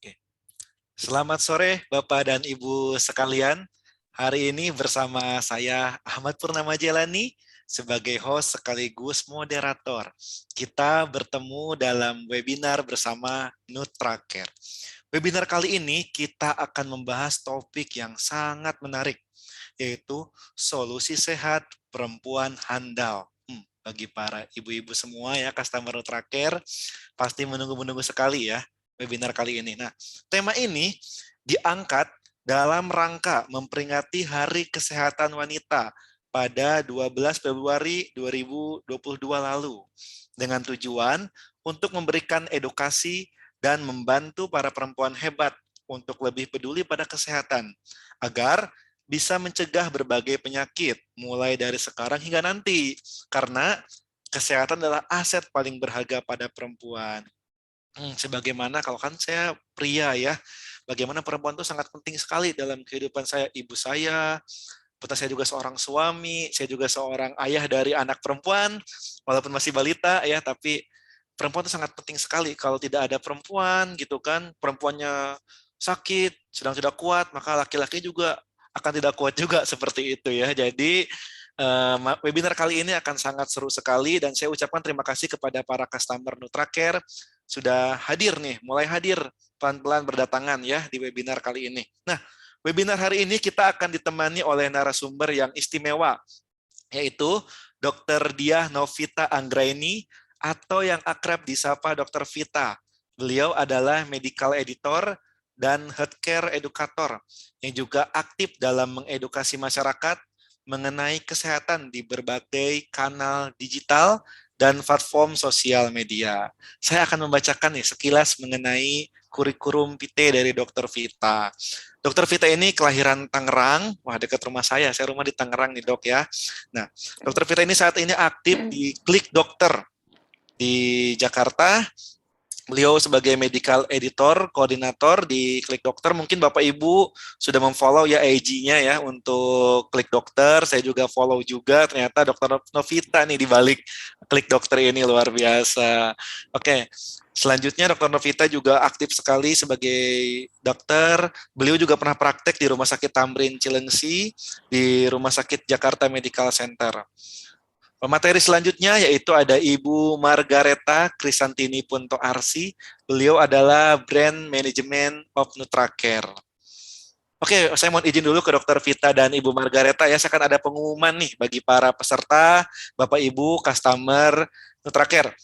Oke. Selamat sore Bapak dan Ibu sekalian. Hari ini bersama saya Ahmad Purnama Jelani sebagai host sekaligus moderator. Kita bertemu dalam webinar bersama Nutracare. Webinar kali ini kita akan membahas topik yang sangat menarik, yaitu solusi sehat perempuan handal. Bagi para ibu-ibu semua ya, customer Nutracare, pasti menunggu-menunggu sekali ya webinar kali ini. Nah, tema ini diangkat dalam rangka memperingati Hari Kesehatan Wanita pada 12 Februari 2022 lalu, dengan tujuan untuk memberikan edukasi dan membantu para perempuan hebat untuk lebih peduli pada kesehatan, agar bisa mencegah berbagai penyakit, mulai dari sekarang hingga nanti, karena kesehatan adalah aset paling berharga pada perempuan. Sebagaimana kalau kan saya pria ya, bagaimana perempuan itu sangat penting sekali dalam kehidupan saya, ibu saya, betul saya juga seorang suami, saya juga seorang ayah dari anak perempuan, walaupun masih balita ya, tapi perempuan itu sangat penting sekali. Kalau tidak ada perempuan gitu kan, perempuannya sakit, sedang tidak kuat, maka laki-laki juga akan tidak kuat juga seperti itu ya. Jadi webinar kali ini akan sangat seru sekali dan saya ucapkan terima kasih kepada para customer Nutracare sudah hadir nih, mulai hadir pelan-pelan berdatangan ya di webinar kali ini. Nah, webinar hari ini kita akan ditemani oleh narasumber yang istimewa, yaitu Dr. Diah Novita Anggraini atau yang akrab disapa Dr. Vita. Beliau adalah medical editor dan healthcare educator yang juga aktif dalam mengedukasi masyarakat mengenai kesehatan di berbagai kanal digital dan platform sosial media. Saya akan membacakan nih sekilas mengenai kurikulum PT dari Dr. Vita. Dr. Vita ini kelahiran Tangerang, wah dekat rumah saya rumah di Tangerang nih dok ya. Nah, Dr. Vita ini saat ini aktif di Klik Dokter di Jakarta. Beliau sebagai medical editor, koordinator di Klik Dokter. Mungkin Bapak Ibu sudah memfollow ya IG-nya ya untuk Klik Dokter. Saya juga follow juga. Ternyata Dr. Novita nih di balik Klik Dokter ini luar biasa. Oke, selanjutnya Dr. Novita juga aktif sekali sebagai dokter. Beliau juga pernah praktek di Rumah Sakit Tamrin Cilengsi, di Rumah Sakit Jakarta Medical Center. Pemateri selanjutnya yaitu ada Ibu Margareta Krisantini Punto Arsi. Beliau adalah Brand Management of Nutracare. Oke, saya mau izin dulu ke Dr. Vita dan Ibu Margareta ya. Saya akan ada pengumuman nih bagi para peserta, Bapak Ibu, customer Nutracare.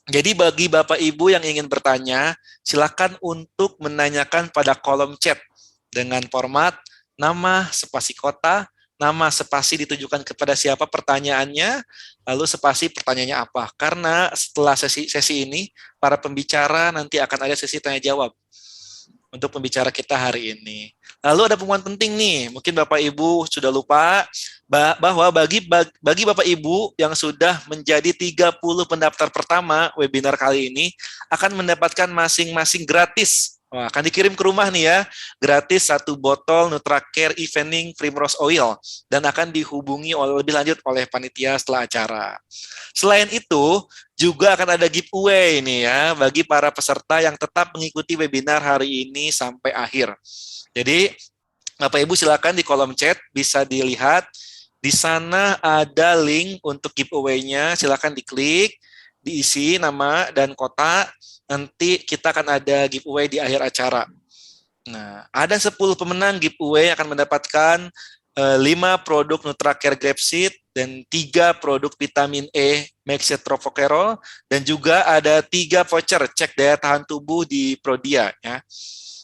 Jadi bagi Bapak Ibu yang ingin bertanya, silakan untuk menanyakan pada kolom chat dengan format nama, spasi kota, nama spasi ditujukan kepada siapa pertanyaannya, lalu spasi pertanyaannya apa. Karena setelah sesi ini, para pembicara nanti akan ada sesi tanya jawab untuk pembicara kita hari ini. Lalu ada pengumuman penting nih, mungkin Bapak Ibu sudah lupa bahwa bagi Bapak Ibu yang sudah menjadi 30 pendaftar pertama webinar kali ini akan mendapatkan masing-masing gratis Wah, akan dikirim ke rumah nih ya, gratis 1 botol Nutracare Evening Primrose Oil dan akan dihubungi lebih lanjut oleh panitia setelah acara. Selain itu, juga akan ada giveaway nih ya bagi para peserta yang tetap mengikuti webinar hari ini sampai akhir. Jadi, Bapak Ibu silakan di kolom chat bisa dilihat di sana ada link untuk giveaway-nya, silakan diklik, diisi nama dan kota, nanti kita akan ada giveaway di akhir acara. Nah, ada 10 pemenang giveaway yang akan mendapatkan 5 produk Nutracare Grapeseed dan 3 produk vitamin E Maxia Trophoquerol dan juga ada 3 voucher cek daya tahan tubuh di Prodia ya.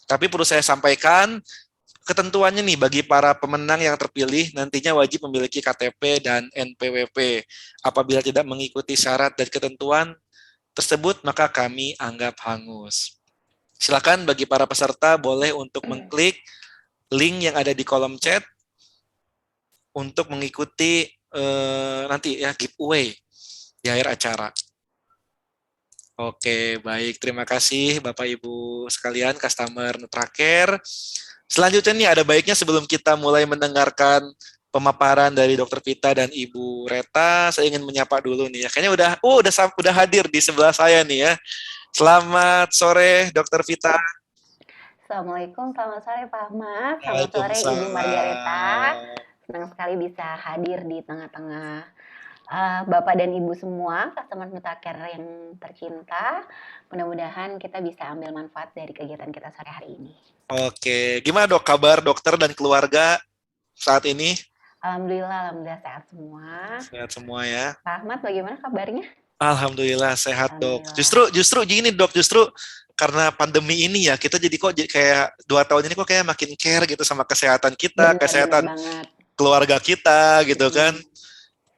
Tapi perlu saya sampaikan ketentuannya nih bagi para pemenang yang terpilih nantinya wajib memiliki KTP dan NPWP. Apabila tidak mengikuti syarat dan ketentuan tersebut maka kami anggap hangus. Silakan bagi para peserta boleh untuk mengklik link yang ada di kolom chat untuk mengikuti nanti ya giveaway di akhir acara. Oke, baik. Terima kasih Bapak Ibu sekalian, customer Nutracare. Selanjutnya nih ada baiknya sebelum kita mulai mendengarkan pemaparan dari Dokter Vita dan Ibu Reta, saya ingin menyapa dulu nih ya. Kayaknya udah hadir di sebelah saya nih ya. Selamat sore Dokter Vita. Assalamualaikum, selamat sore Pak Ahmad, selamat sore Ibu Margareta. Waalaikumsalam. Senang sekali bisa hadir di tengah-tengah Bapak dan Ibu semua, customer Nutracare yang tercinta. Mudah-mudahan kita bisa ambil manfaat dari kegiatan kita sore hari ini. Oke, gimana dok kabar dokter dan keluarga saat ini? Alhamdulillah sehat semua. Sehat semua ya. Pak Ahmad bagaimana kabarnya? Alhamdulillah sehat dok. Alhamdulillah. Justru gini dok, karena pandemi ini ya kita jadi kayak 2 tahun ini kok kayak makin care gitu sama kesehatan kita, kesehatan Benar keluarga kita gitu kan.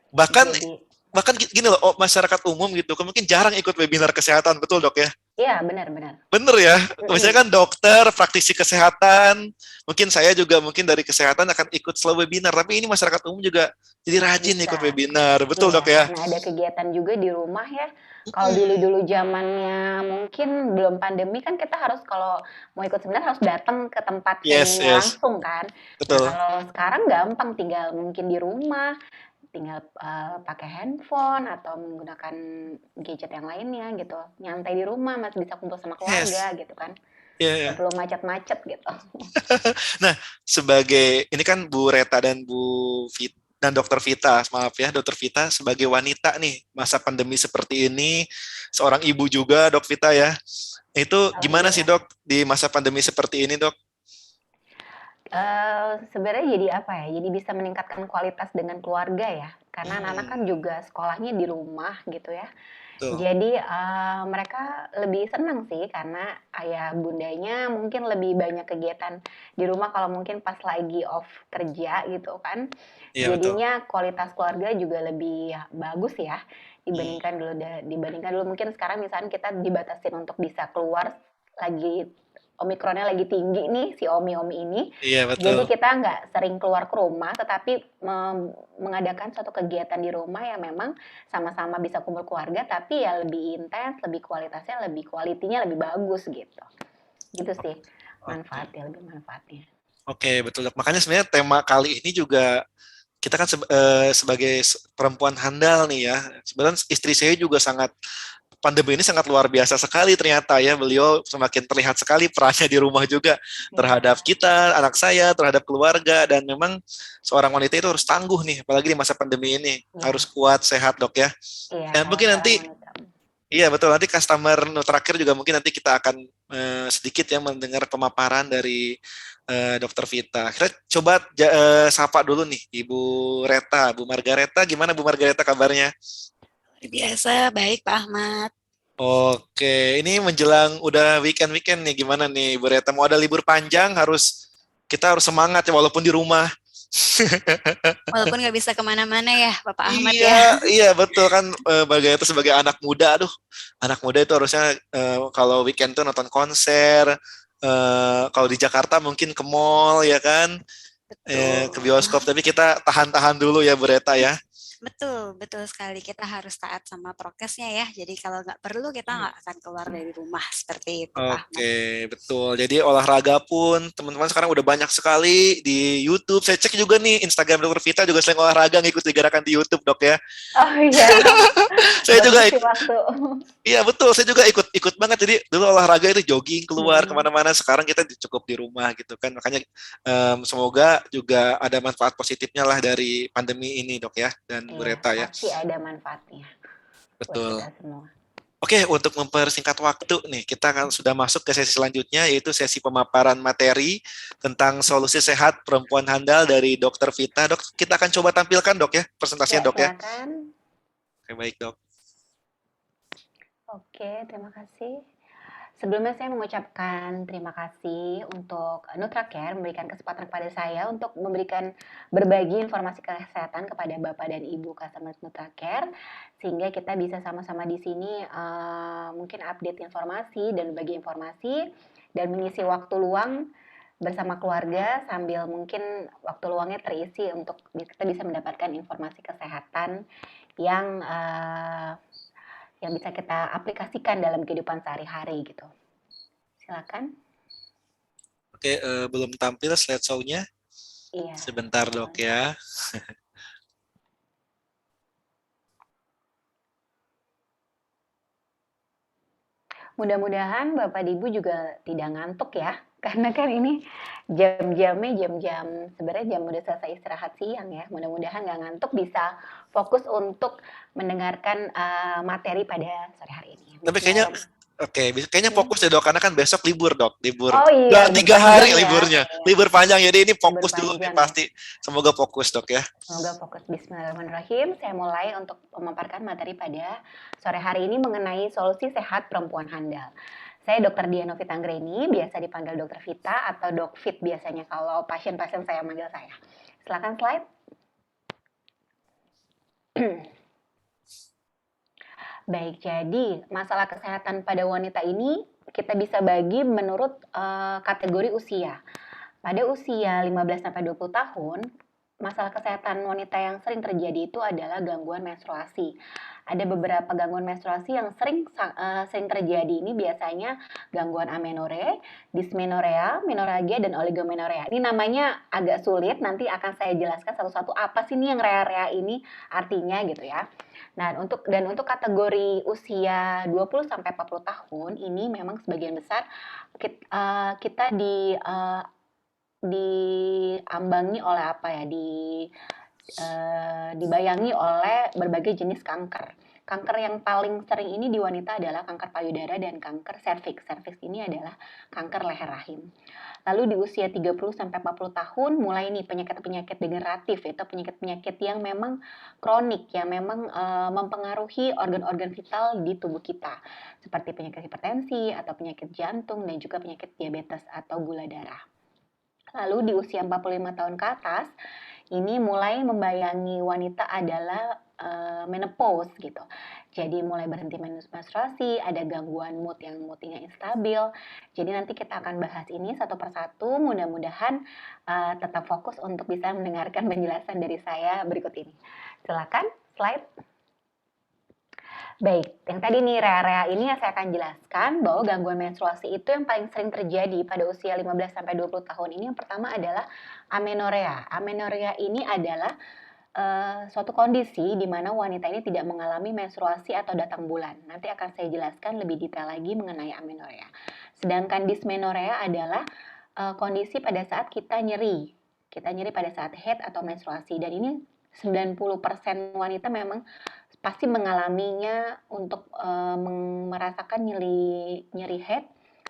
Bahkan gini loh, masyarakat umum gitu, mungkin jarang ikut webinar kesehatan, betul dok ya? Iya, benar. Bener ya, misalnya kan dokter, praktisi kesehatan, mungkin saya juga mungkin dari kesehatan akan ikut selalu webinar, tapi ini masyarakat umum juga jadi rajin ikut webinar, betul dok ya? Karena ada kegiatan juga di rumah ya. Kalau dulu zamannya mungkin belum pandemi kan kita harus kalau mau ikut seminar harus datang ke tempat seminarnya langsung kan. Betul. Nah kalau sekarang gampang tinggal mungkin di rumah, tinggal pakai handphone atau menggunakan gadget yang lainnya gitu. Nyantai di rumah masih bisa kumpul sama keluarga gitu kan. Yeah. Belum macet-macet gitu. Nah, sebagai ini kan Bu Reta dan Bu Vita dan Dokter Vita, maaf ya, Dokter Vita sebagai wanita nih masa pandemi seperti ini, seorang ibu juga Dok Vita ya. Itu gimana sih Dok di masa pandemi seperti ini Dok? Sebenarnya jadi apa ya, jadi bisa meningkatkan kualitas dengan keluarga ya, karena anak-anak kan juga sekolahnya di rumah gitu ya. Jadi mereka lebih senang sih karena ayah bundanya mungkin lebih banyak kegiatan di rumah kalau mungkin pas lagi off kerja gitu kan. Iya, jadinya kualitas keluarga juga lebih bagus ya dibandingkan dulu mungkin sekarang misalnya kita dibatasin untuk bisa keluar lagi Omikronnya lagi tinggi nih si Omi ini. Iya, betul. Jadi kita nggak sering keluar ke rumah, tetapi mengadakan suatu kegiatan di rumah yang memang sama-sama bisa kumpul keluarga, tapi ya lebih intens, lebih kualitinya lebih bagus gitu. Gitu sih lebih manfaatnya. Oke, betul. Makanya sebenarnya tema kali ini juga kita kan sebagai perempuan handal nih ya. Sebenarnya istri saya juga pandemi ini sangat luar biasa sekali ternyata ya, beliau semakin terlihat sekali perannya di rumah juga terhadap kita, anak saya, terhadap keluarga, dan memang seorang wanita itu harus tangguh nih, apalagi di masa pandemi ini, harus kuat, sehat dok ya. Dan mungkin nanti, iya betul, nanti customer Nutracare juga mungkin nanti kita akan sedikit ya mendengar pemaparan dari Dokter Vita. Kita coba sapa dulu nih Ibu Reta, Bu Margareta, gimana Bu Margareta kabarnya? Biasa, baik Pak Ahmad. Oke, ini menjelang udah weekend nih, gimana nih Bu Reta? Mau ada libur panjang, kita harus semangat ya walaupun di rumah. Walaupun nggak bisa kemana-mana ya Bapak Ahmad ya. Iya betul kan, sebagai anak muda, anak muda itu harusnya kalau weekend tuh nonton konser, kalau di Jakarta mungkin ke mall ya kan, ke bioskop, tapi kita tahan-tahan dulu ya Bu Reta ya. Betul, betul sekali. Kita harus taat sama prokesnya ya. Jadi kalau nggak perlu kita nggak akan keluar dari rumah seperti itu, Pak Ahmad. Oke, betul. Jadi olahraga pun teman-teman sekarang udah banyak sekali di YouTube. Saya cek juga nih Instagram Dokter Vita juga sering olahraga ngikuti gerakan di YouTube, Dok ya. Oh iya, Saya nggak juga mengisi ikut. waktu. Iya betul, saya juga ikut banget. Jadi dulu olahraga itu jogging keluar Hmm, kemana-mana. Sekarang kita cukup di rumah gitu kan. Makanya semoga juga ada manfaat positifnya lah dari pandemi ini, Dok ya, dan Bu iya, Reta ya. pasti ada manfaatnya buat Betul. kita semua. Oke, untuk mempersingkat waktu nih, kita akan sudah masuk ke sesi selanjutnya, yaitu sesi pemaparan materi tentang solusi sehat perempuan handal dari Dokter Vita. Dok, kita akan coba tampilkan, Dok ya, presentasinya, Ya, Dok ya. silakan. Oke, baik, Dok. Oke, terima kasih. Sebelumnya saya mengucapkan terima kasih untuk Nutracare memberikan kesempatan kepada saya untuk berbagi informasi kesehatan kepada Bapak dan Ibu customer Nutracare, sehingga kita bisa sama-sama di sini mungkin update informasi dan bagi informasi dan mengisi waktu luang bersama keluarga sambil mungkin waktu luangnya terisi untuk kita bisa mendapatkan informasi kesehatan yang yang bisa kita aplikasikan dalam kehidupan sehari-hari gitu. Silakan. Oke, belum tampil slideshow-nya. Iya. Sebentar, Dok ya. Mudah-mudahan Bapak Ibu juga tidak ngantuk ya, karena kan ini jam-jamnya jam-jam sebenarnya jam udah selesai istirahat siang ya. Mudah-mudahan nggak ngantuk, bisa fokus untuk mendengarkan materi pada sore hari ini. Tapi kayaknya, kayaknya Hmm. fokus ya, Dok, karena kan besok libur, Dok. Libur, Oh iya, libur 3 hari panjang ya. liburnya. Iya, Libur panjang, jadi ini libur fokus dulu nih panjang ya. pasti. Semoga fokus, Dok ya. Semoga fokus. Bismillahirrahmanirrahim. Saya mulai untuk memaparkan materi pada sore hari ini mengenai solusi sehat perempuan handal. Saya Dr. Diana Vita Anggreni, biasa dipanggil Dr. Vita atau Dok Fit biasanya kalau pasien-pasien saya manggil saya. Silakan slide. Baik, jadi masalah kesehatan pada wanita ini kita bisa bagi menurut kategori usia. Pada usia 15-20 tahun, masalah kesehatan wanita yang sering terjadi itu adalah gangguan menstruasi. Ada beberapa gangguan menstruasi yang sering terjadi ini biasanya gangguan amenore, dysmenorrhea, menorrhagia, dan oligomenorrhea. Ini namanya agak sulit, nanti akan saya jelaskan satu-satu apa sih nih yang rea-rea ini artinya gitu ya. Nah, untuk kategori usia 20 sampai 40 tahun ini memang sebagian besar kita diambangi oleh apa ya, dibayangi oleh berbagai jenis kanker. Kanker yang paling sering ini di wanita adalah kanker payudara dan kanker serviks. Serviks ini adalah kanker leher rahim. Lalu di usia 30-40 tahun mulai nih penyakit-penyakit degeneratif, yaitu penyakit-penyakit yang memang kronik, yang memang mempengaruhi organ-organ vital di tubuh kita. Seperti penyakit hipertensi atau penyakit jantung dan juga penyakit diabetes atau gula darah. Lalu di usia 45 tahun ke atas, ini mulai membayangi wanita adalah menopause gitu. Jadi mulai berhenti menstruasi, ada gangguan moodnya instabil. Jadi nanti kita akan bahas ini satu persatu. Mudah-mudahan tetap fokus untuk bisa mendengarkan penjelasan dari saya berikut ini. Silakan slide. Baik, yang tadi nih rea-rea ini saya akan jelaskan bahwa gangguan menstruasi itu yang paling sering terjadi pada usia 15-20 tahun ini. Yang pertama adalah amenorrhea. Amenorrhea ini adalah suatu kondisi di mana wanita ini tidak mengalami menstruasi atau datang bulan. Nanti akan saya jelaskan lebih detail lagi mengenai amenorrhea. Sedangkan dysmenorrhea adalah kondisi pada saat kita nyeri. Kita nyeri pada saat haid atau menstruasi. Dan ini 90% wanita memang pasti mengalaminya untuk merasakan nyeri head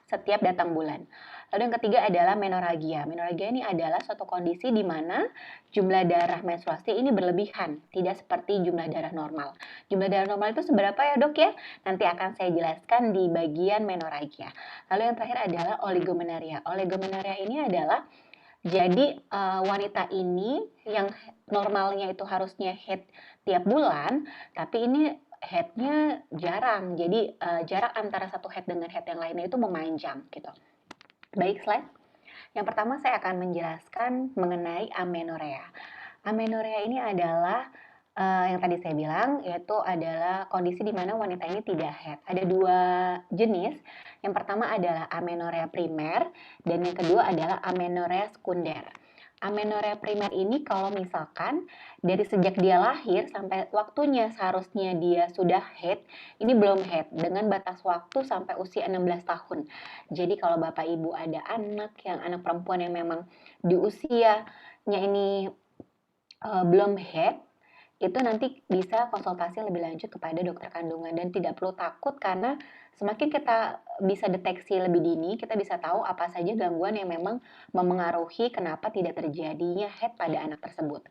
setiap datang bulan. Lalu yang ketiga adalah menorrhagia. Menorrhagia ini adalah suatu kondisi di mana jumlah darah menstruasi ini berlebihan, tidak seperti jumlah darah normal. Jumlah darah normal itu seberapa ya dok ya? Nanti akan saya jelaskan di bagian menorrhagia. Lalu yang terakhir adalah oligomenorrhea. Oligomenorrhea ini adalah jadi wanita ini yang normalnya itu harusnya head tiap bulan, tapi ini headnya jarang. Jadi jarak antara satu head dengan head yang lainnya itu memanjang gitu. Baik, slide. Yang pertama saya akan menjelaskan mengenai amenorrhea. Amenorrhea ini adalah Yang tadi saya bilang, yaitu adalah kondisi di mana wanita ini tidak haid. Ada 2 jenis, yang pertama adalah amenorrea primer, dan yang kedua adalah amenorrea sekunder. Amenorrea primer ini kalau misalkan dari sejak dia lahir sampai waktunya seharusnya dia sudah haid, ini belum haid dengan batas waktu sampai usia 16 tahun. Jadi kalau Bapak Ibu ada anak perempuan yang memang di usianya ini belum haid, itu nanti bisa konsultasi lebih lanjut kepada dokter kandungan dan tidak perlu takut karena semakin kita bisa deteksi lebih dini, kita bisa tahu apa saja gangguan yang memang memengaruhi kenapa tidak terjadinya haid pada anak tersebut.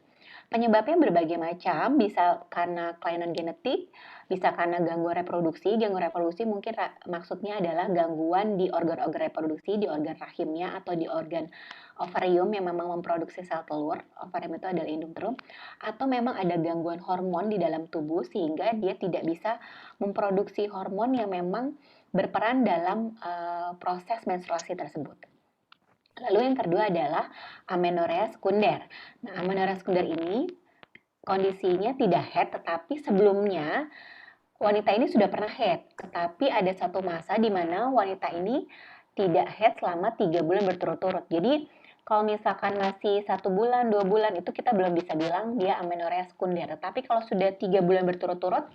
Penyebabnya berbagai macam, bisa karena kelainan genetik, bisa karena gangguan reproduksi. Gangguan reproduksi mungkin maksudnya adalah gangguan di organ-organ reproduksi, di organ rahimnya atau di organ ovarium yang memang memproduksi sel telur. Ovarium itu adalah indung telur. Atau memang ada gangguan hormon di dalam tubuh sehingga dia tidak bisa memproduksi hormon yang memang berperan dalam proses menstruasi tersebut. Lalu yang kedua adalah amenorrea sekunder. Nah, amenorrea sekunder ini kondisinya tidak haid, tetapi sebelumnya wanita ini sudah pernah haid. Tetapi ada satu masa di mana wanita ini tidak haid selama 3 bulan berturut-turut. Jadi kalau misalkan masih 1 bulan, 2 bulan itu kita belum bisa bilang dia amenorrea sekunder. Tetapi kalau sudah 3 bulan berturut-turut,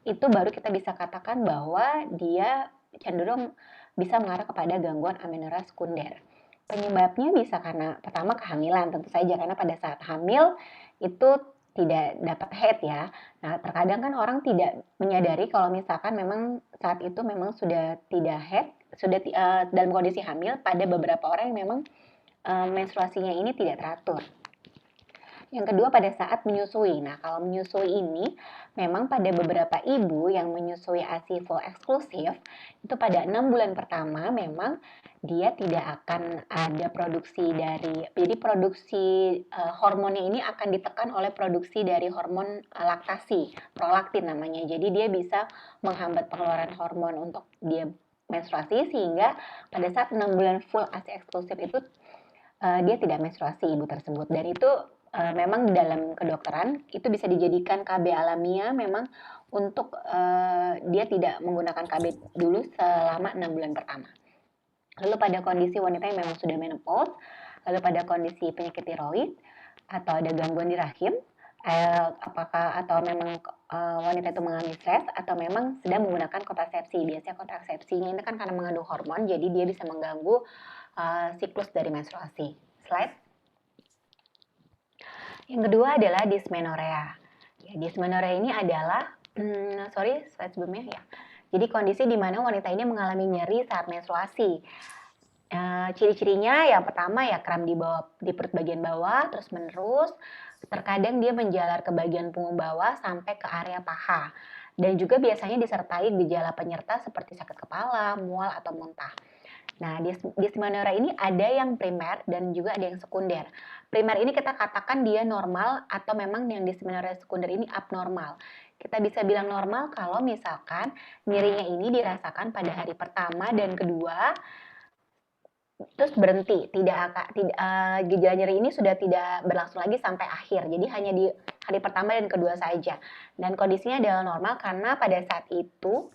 itu baru kita bisa katakan bahwa dia cenderung bisa mengarah kepada gangguan amenorrea sekunder. Penyebabnya bisa karena pertama kehamilan tentu saja, karena pada saat hamil itu tidak dapat haid ya. Nah, terkadang kan orang tidak menyadari kalau misalkan memang saat itu memang sudah tidak haid, sudah dalam kondisi hamil pada beberapa orang yang memang menstruasinya ini tidak teratur. Yang kedua pada saat menyusui. Nah, kalau menyusui ini memang pada beberapa ibu yang menyusui ASI full eksklusif, itu pada 6 bulan pertama memang dia tidak akan ada produksi dari, jadi produksi hormonnya ini akan ditekan oleh produksi dari hormon laktasi, prolaktin namanya. Jadi dia bisa menghambat pengeluaran hormon untuk dia menstruasi sehingga pada saat 6 bulan full ASI eksklusif itu dia tidak menstruasi ibu tersebut. Dan itu memang di dalam kedokteran itu bisa dijadikan KB alamiah memang untuk dia tidak menggunakan KB dulu selama 6 bulan pertama. Lalu pada kondisi wanita yang memang sudah menopause, lalu pada kondisi penyakit tiroid atau ada gangguan di rahim, apakah atau memang wanita itu mengalami stres atau memang sedang menggunakan kontrasepsi. Biasanya kontrasepsinya ini kan karena mengandung hormon, jadi dia bisa mengganggu siklus dari menstruasi. Slide. Yang kedua adalah dysmenorrhea. Ya, dysmenorrhea ini adalah, slide sebelumnya ya. Jadi kondisi di mana wanita ini mengalami nyeri saat menstruasi. Ciri-cirinya yang pertama ya kram di perut bagian bawah terus menerus. Terkadang dia menjalar ke bagian punggung bawah sampai ke area paha. Dan juga biasanya disertai gejala penyerta seperti sakit kepala, mual, atau muntah. Nah, dysmenorrhea ini ada yang primer dan juga ada yang sekunder. Primer ini kita katakan dia normal atau memang yang dysmenorrhea sekunder ini abnormal. Kita bisa bilang normal kalau misalkan nyerinya ini dirasakan pada hari pertama dan kedua, terus berhenti, gejala nyeri ini sudah tidak berlangsung lagi sampai akhir. Jadi hanya di hari pertama dan kedua saja. Dan kondisinya adalah normal karena pada saat itu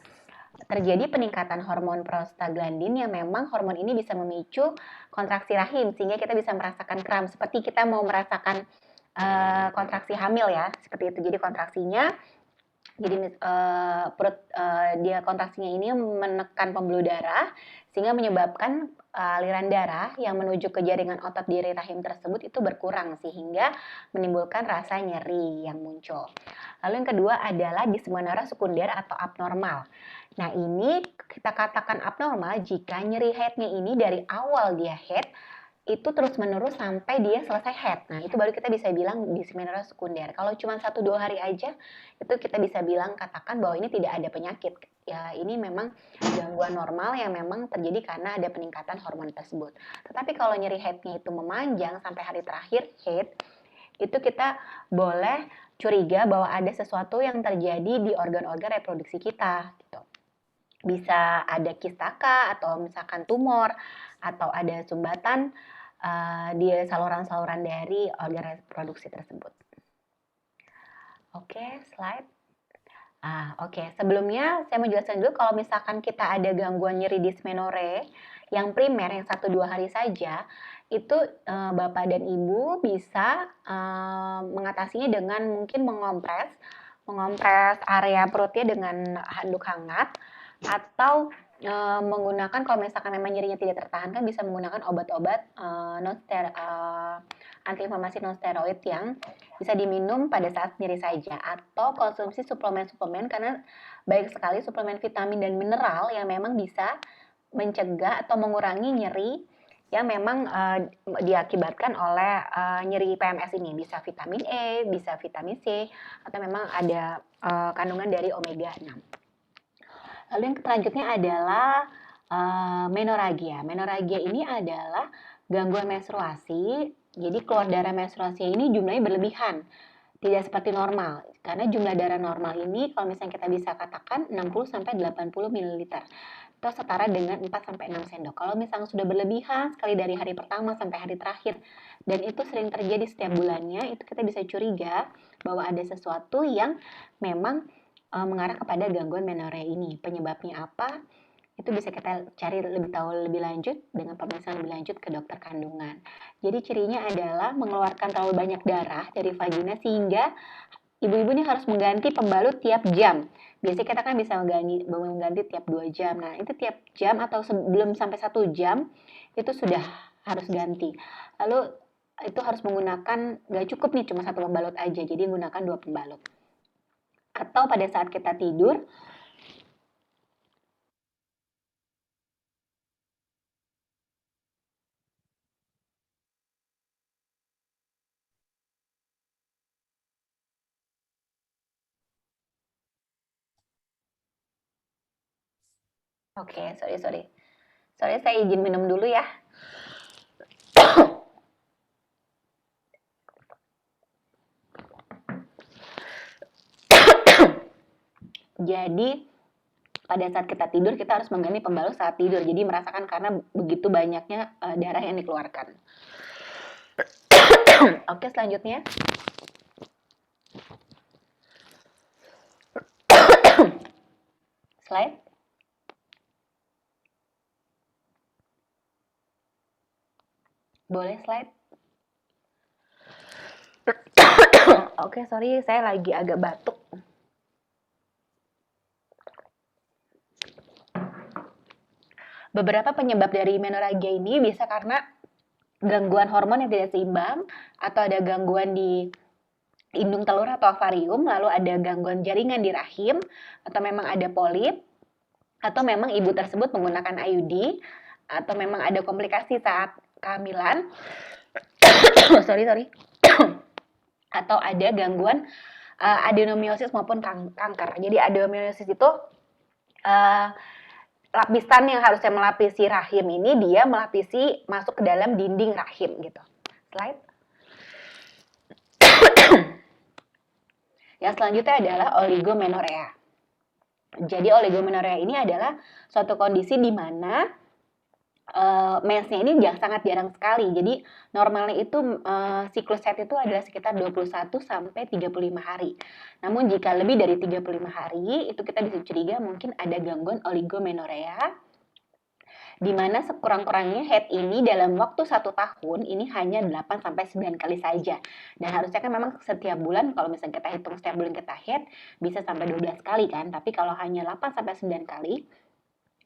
terjadi peningkatan hormon prostaglandin yang memang hormon ini bisa memicu kontraksi rahim sehingga kita bisa merasakan kram seperti kita mau merasakan kontraksi hamil ya, seperti itu. Jadi kontraksinya, jadi dia kontraksinya ini menekan pembuluh darah sehingga menyebabkan aliran darah yang menuju ke jaringan otot di rahim tersebut itu berkurang sehingga menimbulkan rasa nyeri yang muncul. Lalu yang kedua adalah dysmenorrhea sekunder atau abnormal. Nah, ini kita katakan abnormal jika nyeri haidnya ini dari awal dia haid itu terus-menerus sampai dia selesai haid. Nah, itu baru kita bisa bilang dysmenorrhea sekunder. Kalau cuma 1-2 hari aja, itu kita bisa bilang katakan bahwa ini tidak ada penyakit. Ya, ini memang gangguan normal yang memang terjadi karena ada peningkatan hormon tersebut. Tetapi kalau nyeri haidnya itu memanjang sampai hari terakhir haid, itu kita boleh curiga bahwa ada sesuatu yang terjadi di organ-organ reproduksi kita gitu. Bisa ada kistaka atau misalkan tumor atau ada sumbatan di saluran-saluran dari organ reproduksi tersebut. Oke, slide. Oke. Sebelumnya saya mau jelaskan dulu kalau misalkan kita ada gangguan nyeri dismenore yang primer yang 1-2 hari saja, itu Bapak dan Ibu bisa mengatasinya dengan mungkin mengompres area perutnya dengan handuk hangat atau menggunakan kalau misalkan memang nyerinya tidak tertahankan bisa menggunakan obat-obat antiinflamasi non steroid yang bisa diminum pada saat nyeri saja atau konsumsi suplemen-suplemen karena baik sekali suplemen vitamin dan mineral yang memang bisa mencegah atau mengurangi nyeri yang memang diakibatkan oleh nyeri PMS ini. Bisa vitamin E, bisa vitamin C, atau memang ada kandungan dari omega 6. Lalu yang selanjutnya adalah menorrhagia. Menorrhagia ini adalah gangguan menstruasi. Jadi keluar darah menstruasi ini jumlahnya berlebihan. Tidak seperti normal. Karena jumlah darah normal ini kalau misalnya kita bisa katakan 60 sampai 80 ml. Atau setara dengan 4 sampai 6 sendok. Kalau misalnya sudah berlebihan sekali dari hari pertama sampai hari terakhir dan itu sering terjadi setiap bulannya, itu kita bisa curiga bahwa ada sesuatu yang memang mengarah kepada gangguan menorrhea ini. Penyebabnya apa? Itu bisa kita cari lebih lanjut dengan pemeriksaan lebih lanjut ke dokter kandungan. Jadi cirinya adalah mengeluarkan terlalu banyak darah dari vagina sehingga ibu-ibu ini harus mengganti pembalut tiap jam. Biasanya kita kan bisa mengganti tiap 2 jam. Nah, itu tiap jam atau sebelum sampai 1 jam itu sudah harus ganti. Lalu itu harus menggunakan, gak cukup nih cuma 1 pembalut aja, jadi menggunakan 2 pembalut. Atau pada saat kita tidur, oke, sorry. Sorry, saya izin minum dulu ya. Jadi pada saat kita tidur kita harus mengganti pembalut saat tidur. Jadi merasakan karena begitu banyaknya darah yang dikeluarkan. Oke, selanjutnya. Slide. Boleh slide. Oke, sorry, saya lagi agak batuk. Beberapa penyebab dari menorrhagia ini bisa karena gangguan hormon yang tidak seimbang, atau ada gangguan di indung telur atau ovarium, lalu ada gangguan jaringan di rahim, atau memang ada polip, atau memang ibu tersebut menggunakan IUD, atau memang ada komplikasi saat kehamilan, sorry, atau ada gangguan adenomiosis maupun kanker. Jadi adenomiosis itu lapisan yang harusnya melapisi rahim ini dia melapisi masuk ke dalam dinding rahim gitu. Slide. Yang selanjutnya adalah oligomenorrhea. Jadi oligomenorrhea ini adalah suatu kondisi di mana mensnya ini sangat jarang sekali. Jadi normalnya itu siklus haid itu adalah sekitar 21 sampai 35 hari. Namun jika lebih dari 35 hari, itu kita bisa curiga mungkin ada gangguan oligomenorrhea, di mana sekurang-kurangnya haid ini dalam waktu 1 tahun ini hanya 8 sampai 9 kali saja. Dan harusnya kan memang setiap bulan, kalau misalnya kita hitung setiap bulan kita haid, bisa sampai 12 kali kan. Tapi kalau hanya 8 sampai 9 kali,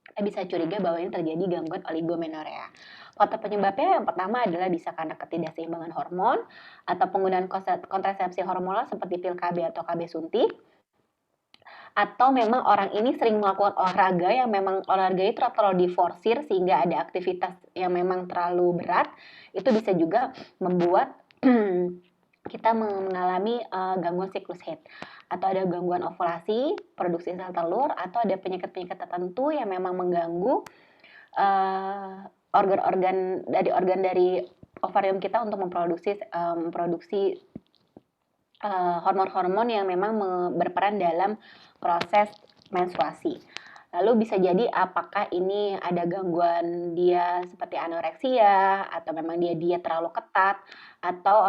kita bisa curiga bahwa ini terjadi gangguan oligomenorrhea. Faktor penyebabnya yang pertama adalah bisa karena ketidakseimbangan hormon atau penggunaan kontrasepsi hormonal seperti pil KB atau KB suntik, atau memang orang ini sering melakukan olahraga yang memang olahraga itu terlalu diforsir sehingga ada aktivitas yang memang terlalu berat, itu bisa juga membuat kita mengalami gangguan siklus haid, atau ada gangguan ovulasi, produksi sel telur, atau ada penyakit-penyakit tertentu yang memang mengganggu organ dari ovarium kita untuk memproduksi hormon-hormon yang memang berperan dalam proses menstruasi. Lalu bisa jadi apakah ini ada gangguan dia seperti anoreksia, atau memang dia diet terlalu ketat, atau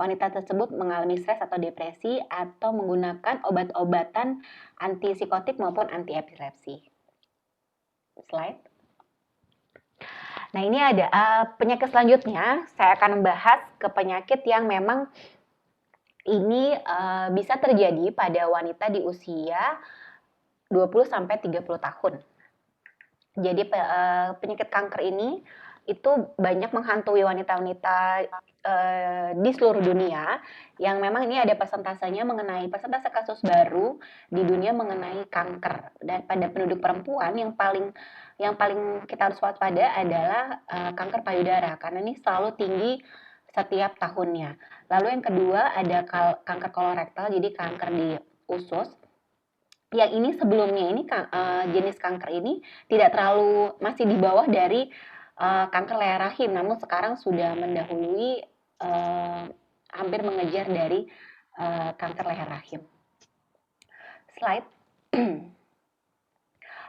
wanita tersebut mengalami stres atau depresi, atau menggunakan obat-obatan antipsikotik maupun anti epilepsi. Slide. Nah, ini ada penyakit selanjutnya. Saya akan membahas ke penyakit yang memang ini bisa terjadi pada wanita di usia 20-30 tahun. Jadi penyakit kanker ini itu banyak menghantui wanita-wanita di seluruh dunia, yang memang ini ada persentasenya mengenai persentase kasus baru di dunia mengenai kanker. Dan pada penduduk perempuan yang paling kita harus waspada adalah kanker payudara, karena ini selalu tinggi setiap tahunnya. Lalu yang kedua ada kanker kolorektal, jadi kanker di usus. Yang ini sebelumnya ini jenis kanker ini tidak terlalu, masih di bawah dari kanker leher rahim, namun sekarang sudah mendahului, hampir mengejar dari kanker leher rahim. Slide.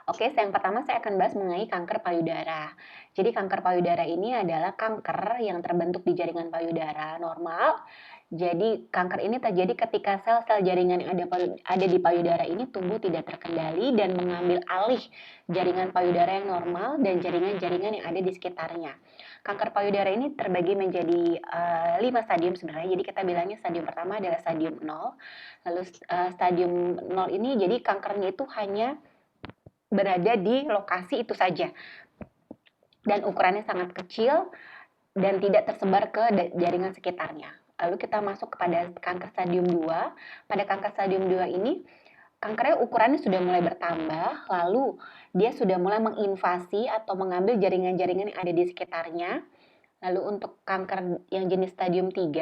Oke, yang pertama saya akan bahas mengenai kanker payudara. Jadi kanker payudara ini adalah kanker yang terbentuk di jaringan payudara normal. Jadi kanker ini terjadi ketika sel-sel jaringan yang ada di payudara ini tumbuh tidak terkendali dan mengambil alih jaringan payudara yang normal dan jaringan-jaringan yang ada di sekitarnya. Kanker payudara ini terbagi menjadi 5 stadium sebenarnya. Jadi kita bilangnya stadium pertama adalah stadium 0. Lalu stadium 0 ini jadi kankernya itu hanya berada di lokasi itu saja. Dan ukurannya sangat kecil dan tidak tersebar ke jaringan sekitarnya. Lalu kita masuk kepada kanker stadium 2. Pada kanker stadium 2 ini, kankernya ukurannya sudah mulai bertambah, lalu dia sudah mulai menginvasi atau mengambil jaringan-jaringan yang ada di sekitarnya. Lalu untuk kanker yang jenis stadium 2,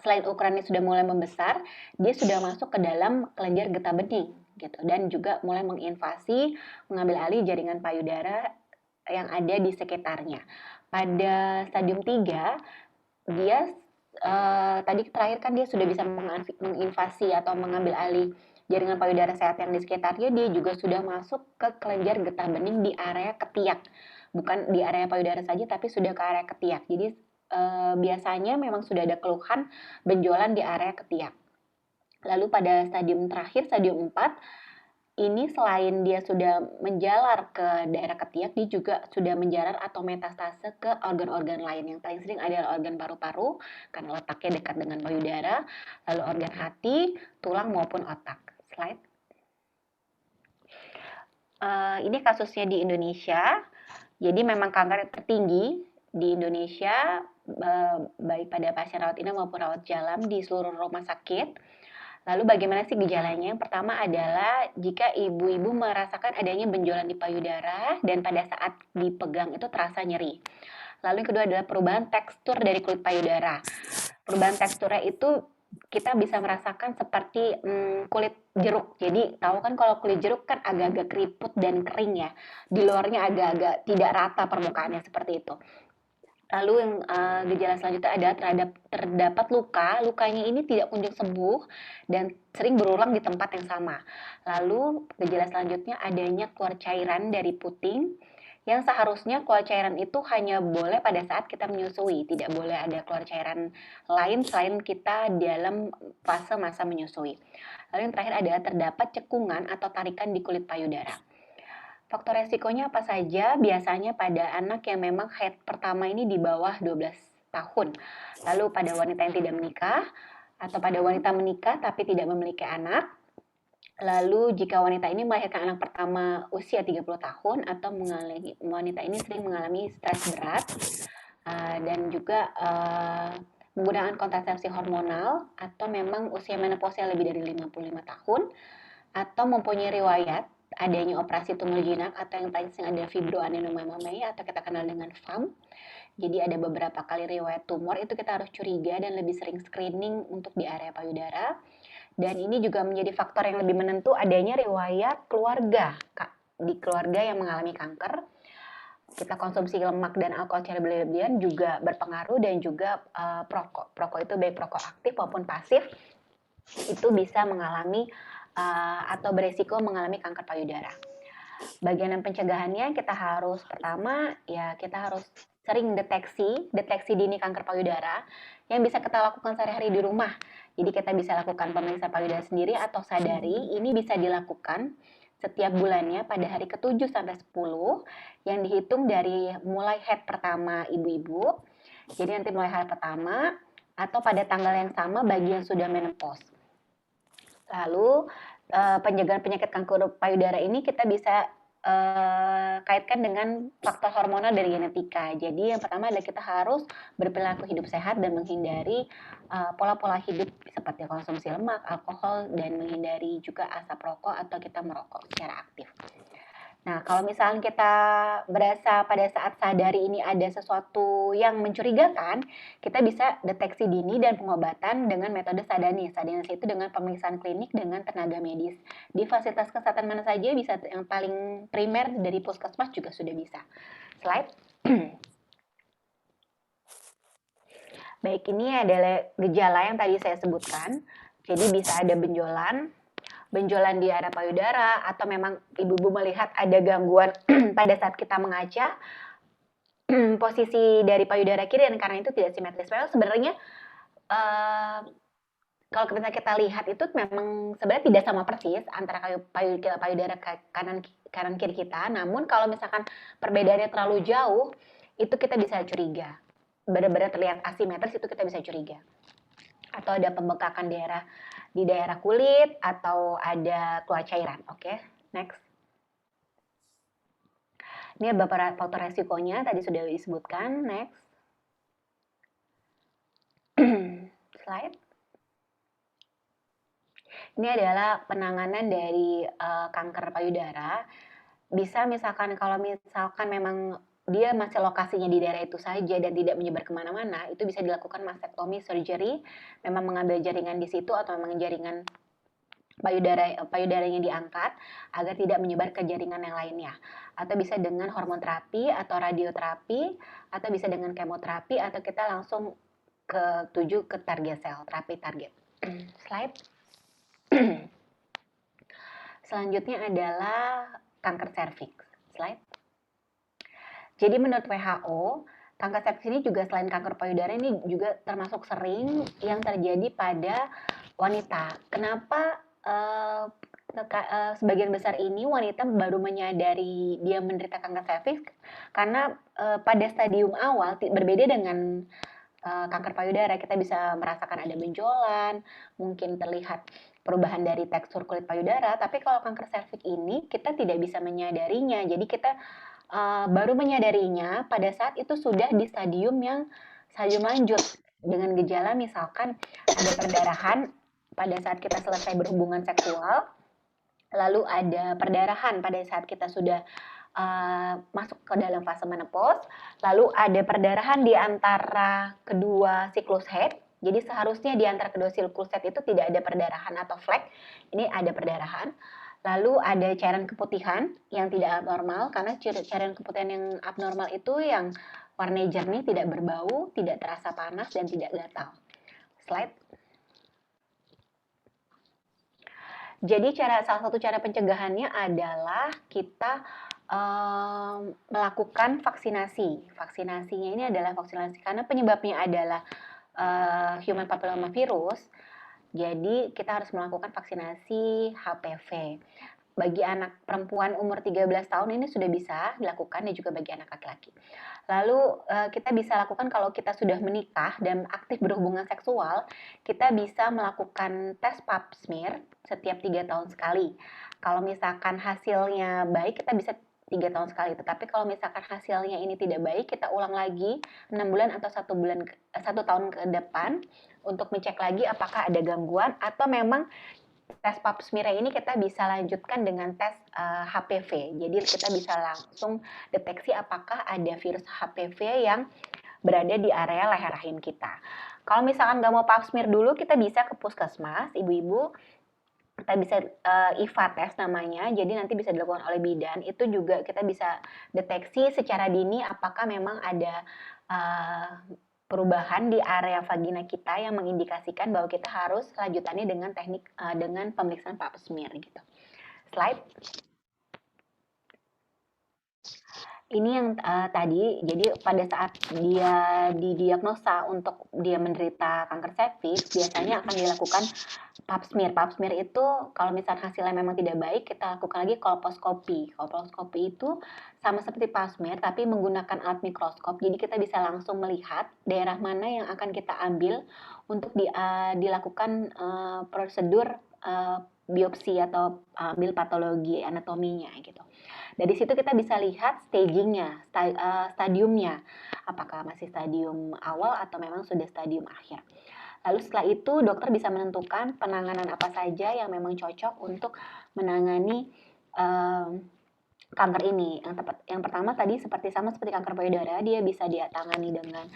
selain ukurannya sudah mulai membesar, dia sudah masuk ke dalam kelenjar getah bening gitu, dan juga mulai menginvasi, mengambil alih jaringan payudara yang ada di sekitarnya. Pada stadium 3, dia tadi terakhir kan dia sudah bisa menginvasi atau mengambil alih jaringan payudara sehat yang di sekitarnya, dia juga sudah masuk ke kelenjar getah bening di area ketiak. Bukan di area payudara saja, tapi sudah ke area ketiak. Jadi biasanya memang sudah ada keluhan benjolan di area ketiak. Lalu pada stadium terakhir, stadium 4, ini selain dia sudah menjalar ke daerah ketiak, dia juga sudah menjalar atau metastase ke organ-organ lain. Yang paling sering adalah organ paru-paru, karena letaknya dekat dengan payudara, lalu organ hati, tulang maupun otak. Slide. Ini kasusnya di Indonesia. Jadi memang kanker tertinggi di Indonesia, baik pada pasien rawat inap maupun rawat jalan di seluruh rumah sakit. Lalu bagaimana sih gejalanya? Yang pertama adalah jika ibu-ibu merasakan adanya benjolan di payudara dan pada saat dipegang itu terasa nyeri. Lalu yang kedua adalah perubahan tekstur dari kulit payudara. Perubahan teksturnya itu kita bisa merasakan seperti kulit jeruk. Jadi tahu kan kalau kulit jeruk kan agak-agak keriput dan kering ya. Di luarnya agak-agak tidak rata permukaannya, seperti itu. Lalu yang gejala selanjutnya adalah terdapat luka. Lukanya ini tidak kunjung sembuh dan sering berulang di tempat yang sama. Lalu gejala selanjutnya adanya keluar cairan dari puting, yang seharusnya keluar cairan itu hanya boleh pada saat kita menyusui. Tidak boleh ada keluar cairan lain selain kita dalam fase masa menyusui. Lalu yang terakhir adalah terdapat cekungan atau tarikan di kulit payudara. Faktor resikonya apa saja? Biasanya pada anak yang memang haid pertama ini di bawah 12 tahun. Lalu pada wanita yang tidak menikah, atau pada wanita menikah tapi tidak memiliki anak. Lalu jika wanita ini melahirkan anak pertama usia 30 tahun, atau wanita ini sering mengalami stres berat, dan juga menggunakan kontrasepsi hormonal, atau memang usia menopause lebih dari 55 tahun, atau mempunyai riwayat adanya operasi tumor jinak, atau yang paling sering ada fibroadenomyomai atau kita kenal dengan FAM. Jadi ada beberapa kali riwayat tumor, itu kita harus curiga dan lebih sering screening untuk di area payudara. Dan ini juga menjadi faktor yang lebih menentu adanya riwayat keluarga, di keluarga yang mengalami kanker. Kita konsumsi lemak dan alkohol secara berlebihan juga berpengaruh, dan juga perokok itu baik perokok aktif maupun pasif itu bisa mengalami atau beresiko mengalami kanker payudara. Bagian pencegahannya kita harus pertama ya kita harus sering deteksi dini kanker payudara yang bisa kita lakukan sehari-hari di rumah. Jadi kita bisa lakukan pemeriksaan payudara sendiri atau sadari. Ini bisa dilakukan setiap bulannya pada hari ke-7 sampai 10 yang dihitung dari mulai head pertama ibu-ibu. Jadi nanti mulai hari pertama atau pada tanggal yang sama bagi yang sudah menopause. Lalu pencegahan penyakit kanker payudara ini kita bisa kaitkan dengan faktor hormonal dari genetika. Jadi yang pertama adalah kita harus berperilaku hidup sehat dan menghindari pola-pola hidup seperti konsumsi lemak, alkohol, dan menghindari juga asap rokok atau kita merokok secara aktif. Nah, kalau misalnya kita berasa pada saat sadari ini ada sesuatu yang mencurigakan, kita bisa deteksi dini dan pengobatan dengan metode sadani. Sadani itu dengan pemeriksaan klinik dengan tenaga medis. Di fasilitas kesehatan mana saja bisa, yang paling primer dari puskesmas juga sudah bisa. Slide. Baik, ini adalah gejala yang tadi saya sebutkan. Jadi bisa ada benjolan di area payudara, atau memang ibu-ibu melihat ada gangguan pada saat kita mengaca, posisi dari payudara kiri dan kanan itu tidak simetris. Padahal sebenarnya kalau kita lihat itu memang sebenarnya tidak sama persis antara payudara kanan kiri kita. Namun kalau misalkan perbedaannya terlalu jauh, itu kita bisa curiga. Benar-benar terlihat asimetris, itu kita bisa curiga. Atau ada pembengkakan di daerah kulit, atau ada keluar cairan. Oke, next. Ini beberapa faktor resikonya tadi sudah disebutkan. Next. Slide. Ini adalah penanganan dari kanker payudara. Bisa misalkan kalau misalkan memang dia masih lokasinya di daerah itu saja dan tidak menyebar kemana-mana, itu bisa dilakukan mastektomi surgery, memang mengambil jaringan di situ atau memang jaringan payudaranya diangkat agar tidak menyebar ke jaringan yang lainnya. Atau bisa dengan hormon terapi atau radioterapi, atau bisa dengan kemoterapi, atau kita langsung tuju ke target sel, terapi target. Slide. Selanjutnya adalah kanker serviks. Slide. Jadi menurut WHO, kanker serviks ini juga selain kanker payudara ini juga termasuk sering yang terjadi pada wanita. Kenapa sebagian besar ini wanita baru menyadari dia menderita kanker serviks? Karena pada stadium awal berbeda dengan kanker payudara, kita bisa merasakan ada benjolan, mungkin terlihat perubahan dari tekstur kulit payudara. Tapi kalau kanker serviks ini kita tidak bisa menyadarinya. Jadi kita baru menyadarinya pada saat itu sudah di stadium lanjut dengan gejala misalkan ada perdarahan pada saat kita selesai berhubungan seksual, lalu ada perdarahan pada saat kita sudah masuk ke dalam fase menopause, lalu ada perdarahan di antara kedua siklus haid. Jadi seharusnya di antara kedua siklus haid itu tidak ada perdarahan atau flek. Ini ada perdarahan. Lalu ada cairan keputihan yang tidak abnormal, karena cairan keputihan yang abnormal itu yang warnanya jernih, tidak berbau, tidak terasa panas, dan tidak gatal. Slide. Jadi salah satu cara pencegahannya adalah kita melakukan vaksinasi. Vaksinasinya ini adalah vaksinasi karena penyebabnya adalah human papillomavirus. Jadi kita harus melakukan vaksinasi HPV. Bagi anak perempuan umur 13 tahun ini sudah bisa dilakukan, dan juga bagi anak laki-laki. Lalu kita bisa lakukan kalau kita sudah menikah dan aktif berhubungan seksual, kita bisa melakukan tes pap smear setiap 3 tahun sekali. Kalau misalkan hasilnya baik, kita bisa 3 tahun sekali. Tetapi kalau misalkan hasilnya ini tidak baik, kita ulang lagi 6 bulan atau 1 tahun ke depan untuk mencek lagi apakah ada gangguan, atau memang tes pap smear ini kita bisa lanjutkan dengan tes HPV. Jadi kita bisa langsung deteksi apakah ada virus HPV yang berada di area leher rahim kita. Kalau misalkan nggak mau pap smear dulu, kita bisa ke puskesmas, ibu-ibu. Kita bisa IVA test namanya, jadi nanti bisa dilakukan oleh bidan. Itu juga kita bisa deteksi secara dini apakah memang ada perubahan di area vagina kita yang mengindikasikan bahwa kita harus lanjutannya dengan teknik dengan pemeriksaan pap smear gitu. Slide. Ini yang tadi, jadi pada saat dia didiagnosa untuk dia menderita kanker serviks, biasanya akan dilakukan pap smear. Pap smear itu kalau misalnya hasilnya memang tidak baik, kita lakukan lagi kolposcopy. Kolposcopy itu sama seperti pap smear, tapi menggunakan alat mikroskop. Jadi kita bisa langsung melihat daerah mana yang akan kita ambil untuk dilakukan prosedur biopsi atau ambil patologi anatominya gitu. Dari situ kita bisa lihat stagingnya, stadiumnya, apakah masih stadium awal atau memang sudah stadium akhir. Lalu setelah itu dokter bisa menentukan penanganan apa saja yang memang cocok untuk menangani kanker ini. Yang pertama tadi sama seperti kanker payudara, dia bisa ditangani dengan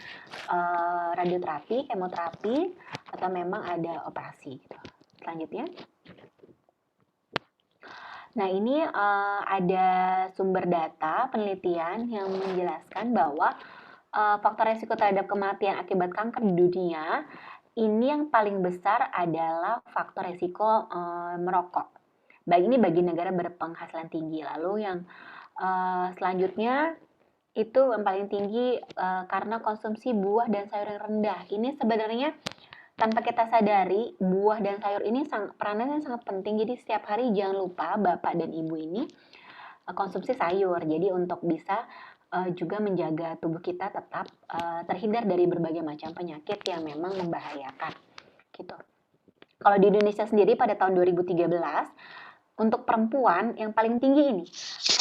radioterapi, kemoterapi, atau memang ada operasi. Gitu. Selanjutnya. Nah, ini ada sumber data penelitian yang menjelaskan bahwa faktor resiko terhadap kematian akibat kanker di dunia ini yang paling besar adalah faktor resiko merokok. Ini bagi negara berpenghasilan tinggi. Lalu yang selanjutnya itu yang paling tinggi karena konsumsi buah dan sayur yang rendah. Ini sebenarnya tanpa kita sadari, buah dan sayur ini peranannya sangat penting. Jadi setiap hari jangan lupa Bapak dan Ibu ini konsumsi sayur. Jadi untuk bisa juga menjaga tubuh kita tetap terhindar dari berbagai macam penyakit yang memang membahayakan. Gitu. Kalau di Indonesia sendiri pada tahun 2013, untuk perempuan yang paling tinggi ini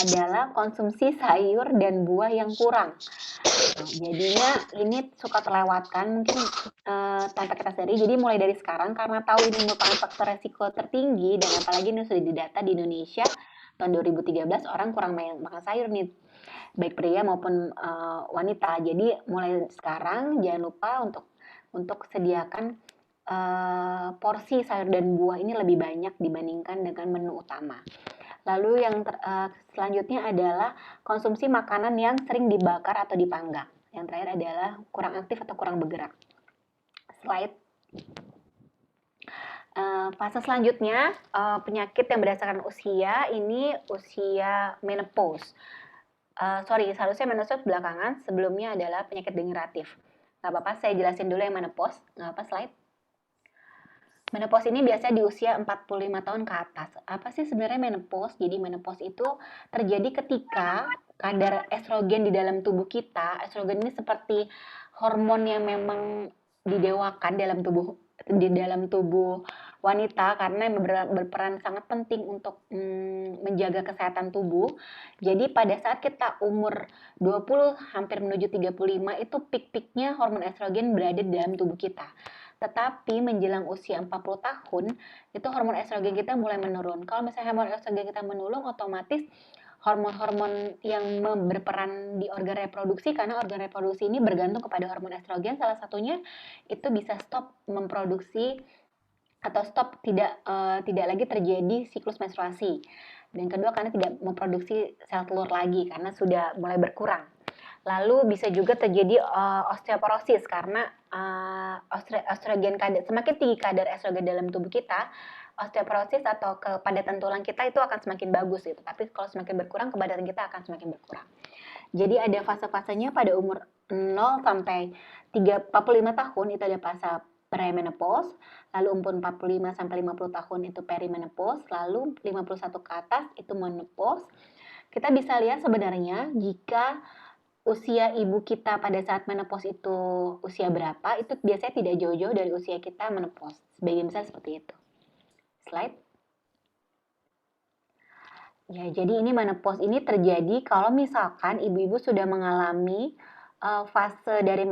adalah konsumsi sayur dan buah yang kurang. Jadinya ini suka terlewatkan mungkin tanpa kita sadari. Jadi mulai dari sekarang karena tahu ini merupakan faktor resiko tertinggi dan apalagi ini sudah didata di Indonesia tahun 2013 orang kurang makan sayur nih baik pria maupun wanita. Jadi mulai sekarang jangan lupa untuk sediakan porsi sayur dan buah ini lebih banyak dibandingkan dengan menu utama. Lalu yang selanjutnya adalah konsumsi makanan yang sering dibakar atau dipanggang. Yang terakhir adalah kurang aktif atau kurang bergerak. Slide. Fase selanjutnya penyakit yang berdasarkan usia, ini usia menopause. Seharusnya menopause belakangan, sebelumnya adalah penyakit degeneratif. Nggak apa-apa, saya jelasin dulu yang menopause. Nggak apa, slide. Menopause ini biasanya di usia 45 tahun ke atas. Apa sih sebenarnya menopause? Jadi menopause itu terjadi ketika kadar estrogen di dalam tubuh kita, estrogen ini seperti hormon yang memang didewakan di dalam tubuh wanita karena berperan sangat penting untuk menjaga kesehatan tubuh. Jadi pada saat kita umur 20 hampir menuju 35 itu peak-peaknya hormon estrogen berada di dalam tubuh kita. Tetapi menjelang usia 40 tahun, itu hormon estrogen kita mulai menurun. Kalau misalnya hormon estrogen kita menurun, otomatis hormon-hormon yang berperan di organ reproduksi, karena organ reproduksi ini bergantung kepada hormon estrogen, salah satunya itu bisa stop memproduksi atau stop tidak lagi terjadi siklus menstruasi. Dan kedua karena tidak memproduksi sel telur lagi karena sudah mulai berkurang. Lalu bisa juga terjadi osteoporosis karena estrogen semakin tinggi kadar estrogen dalam tubuh kita, osteoporosis atau kepadatan tulang kita itu akan semakin bagus gitu. Tapi kalau semakin berkurang, kepadatan kita akan semakin berkurang. Jadi ada fase-fasenya pada umur 0 sampai 45 tahun itu ada fase premenopause, lalu umur 45 sampai 50 tahun itu perimenopause, lalu 51 ke atas itu menopause. Kita bisa lihat sebenarnya jika usia ibu kita pada saat menopause itu usia berapa, itu biasanya tidak jauh-jauh dari usia kita menopause. Sebagian besar seperti itu. Slide. Ya, jadi ini menopause ini terjadi kalau misalkan ibu-ibu sudah mengalami fase dari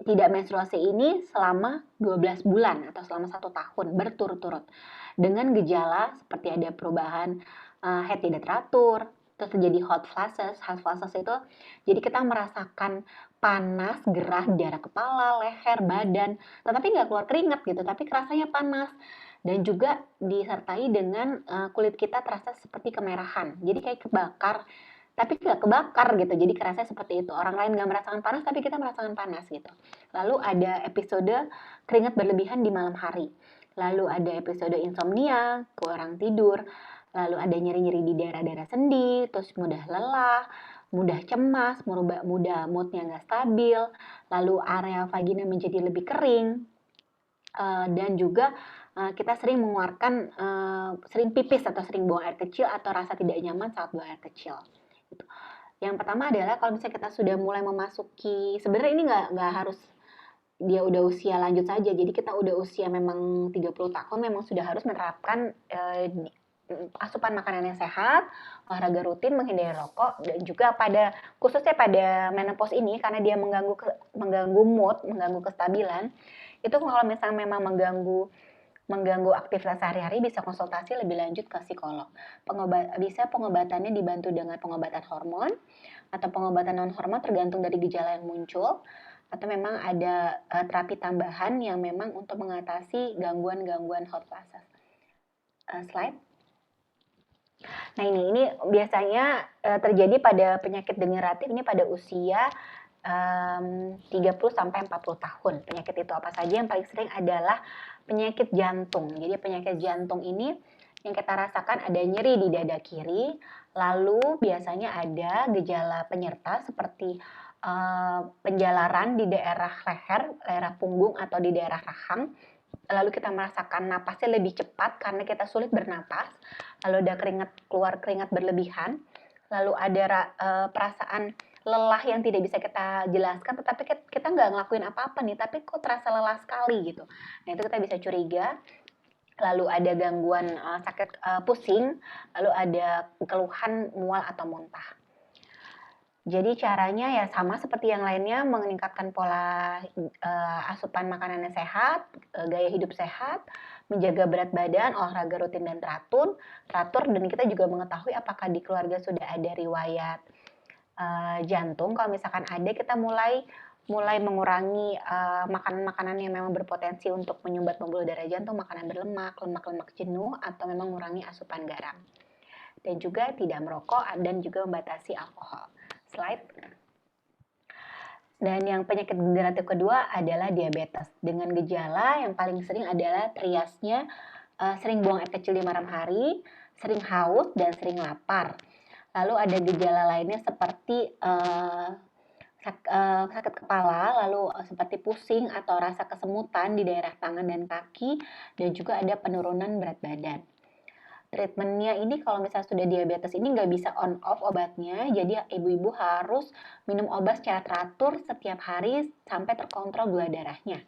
tidak menstruasi ini selama 12 bulan atau selama 1 tahun berturut-turut. Dengan gejala seperti ada perubahan head tidak teratur, terus terjadi hot flashes. Hot flashes itu jadi kita merasakan panas, gerah di daerah kepala, leher, badan, tetapi nggak keluar keringat gitu, tapi rasanya panas. Dan juga disertai dengan kulit kita terasa seperti kemerahan, jadi kayak kebakar, tapi nggak kebakar gitu. Jadi kerasa seperti itu. Orang lain nggak merasakan panas, tapi kita merasakan panas gitu. Lalu ada episode keringat berlebihan di malam hari. Lalu ada episode insomnia, kurang tidur. Lalu ada nyeri-nyeri di daerah-daerah sendi, terus mudah lelah, mudah cemas, mudah moodnya nggak stabil. Lalu area vagina menjadi lebih kering. Dan juga kita sering mengeluarkan sering pipis atau sering buang air kecil atau rasa tidak nyaman saat buang air kecil. Gitu. Yang pertama adalah kalau misalnya kita sudah mulai memasuki, sebenarnya ini nggak harus dia udah usia lanjut saja. Jadi kita udah usia memang 30 tahun memang sudah harus menerapkan asupan makanan yang sehat, olahraga rutin, menghindari rokok, dan juga khususnya pada menopause ini karena dia mengganggu mood, mengganggu kestabilan. Itu kalau misalnya memang mengganggu aktivitas sehari-hari bisa konsultasi lebih lanjut ke psikolog. Pengobatannya dibantu dengan pengobatan hormon atau pengobatan non hormon tergantung dari gejala yang muncul, atau memang ada terapi tambahan yang memang untuk mengatasi gangguan-gangguan hot flashes. Slide. Nah ini biasanya terjadi pada penyakit degeneratif ini pada usia 30 sampai 40 tahun. Penyakit itu apa saja? Yang paling sering adalah penyakit jantung. Jadi penyakit jantung ini yang kita rasakan ada nyeri di dada kiri, lalu biasanya ada gejala penyerta seperti penjalaran di daerah leher, daerah punggung atau di daerah rahang. Lalu kita merasakan napasnya lebih cepat karena kita sulit bernapas. Lalu ada keluar keringat berlebihan. Lalu ada perasaan lelah yang tidak bisa kita jelaskan, tetapi kita nggak ngelakuin apa-apa nih, tapi kok terasa lelah sekali gitu. Nah itu kita bisa curiga. Lalu ada gangguan sakit pusing, lalu ada keluhan mual atau muntah. Jadi caranya ya sama seperti yang lainnya, meningkatkan pola asupan makanan yang sehat, gaya hidup sehat, menjaga berat badan, olahraga rutin dan teratur, dan kita juga mengetahui apakah di keluarga sudah ada riwayat jantung. Kalau misalkan ada, kita mulai mengurangi makanan-makanan yang memang berpotensi untuk menyumbat pembuluh darah jantung, makanan berlemak, lemak-lemak jenuh, atau memang mengurangi asupan garam. Dan juga tidak merokok dan juga membatasi alkohol. Slide. Dan yang penyakit degeneratif kedua adalah diabetes. Dengan gejala yang paling sering adalah triasnya sering buang air kecil di malam hari, sering haus, dan sering lapar. Lalu ada gejala lainnya seperti sakit kepala, lalu seperti pusing atau rasa kesemutan di daerah tangan dan kaki, dan juga ada penurunan berat badan. Treatmentnya ini kalau misalnya sudah diabetes ini nggak bisa on off obatnya, jadi ibu-ibu harus minum obat secara teratur setiap hari sampai terkontrol gula darahnya.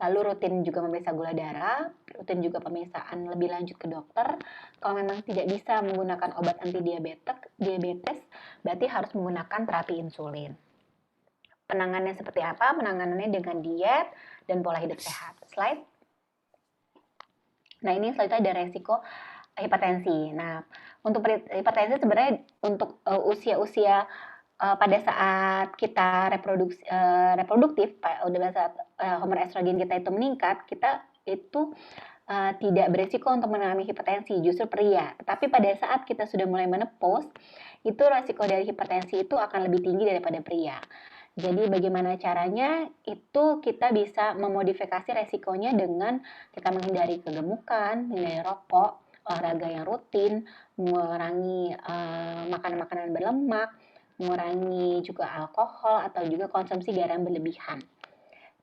Lalu rutin juga memeriksa gula darah, rutin juga pemeriksaan lebih lanjut ke dokter. Kalau memang tidak bisa menggunakan obat anti diabetes, berarti harus menggunakan terapi insulin. Penanganannya seperti apa? Penanganannya dengan diet dan pola hidup sehat. Slide. Nah ini selanjutnya ada resiko hipertensi. Nah untuk hipertensi sebenarnya untuk usia-usia pada saat kita reproduktif, pada saat hormon estrogen kita itu meningkat, kita itu tidak beresiko untuk mengalami hipertensi, justru pria. Tapi pada saat kita sudah mulai menopause, itu resiko dari hipertensi itu akan lebih tinggi daripada pria. Jadi bagaimana caranya? Itu kita bisa memodifikasi resikonya dengan kita menghindari kegemukan, menghindari rokok, olahraga yang rutin, mengurangi makanan-makanan berlemak, mengurangi juga alkohol atau juga konsumsi garam berlebihan.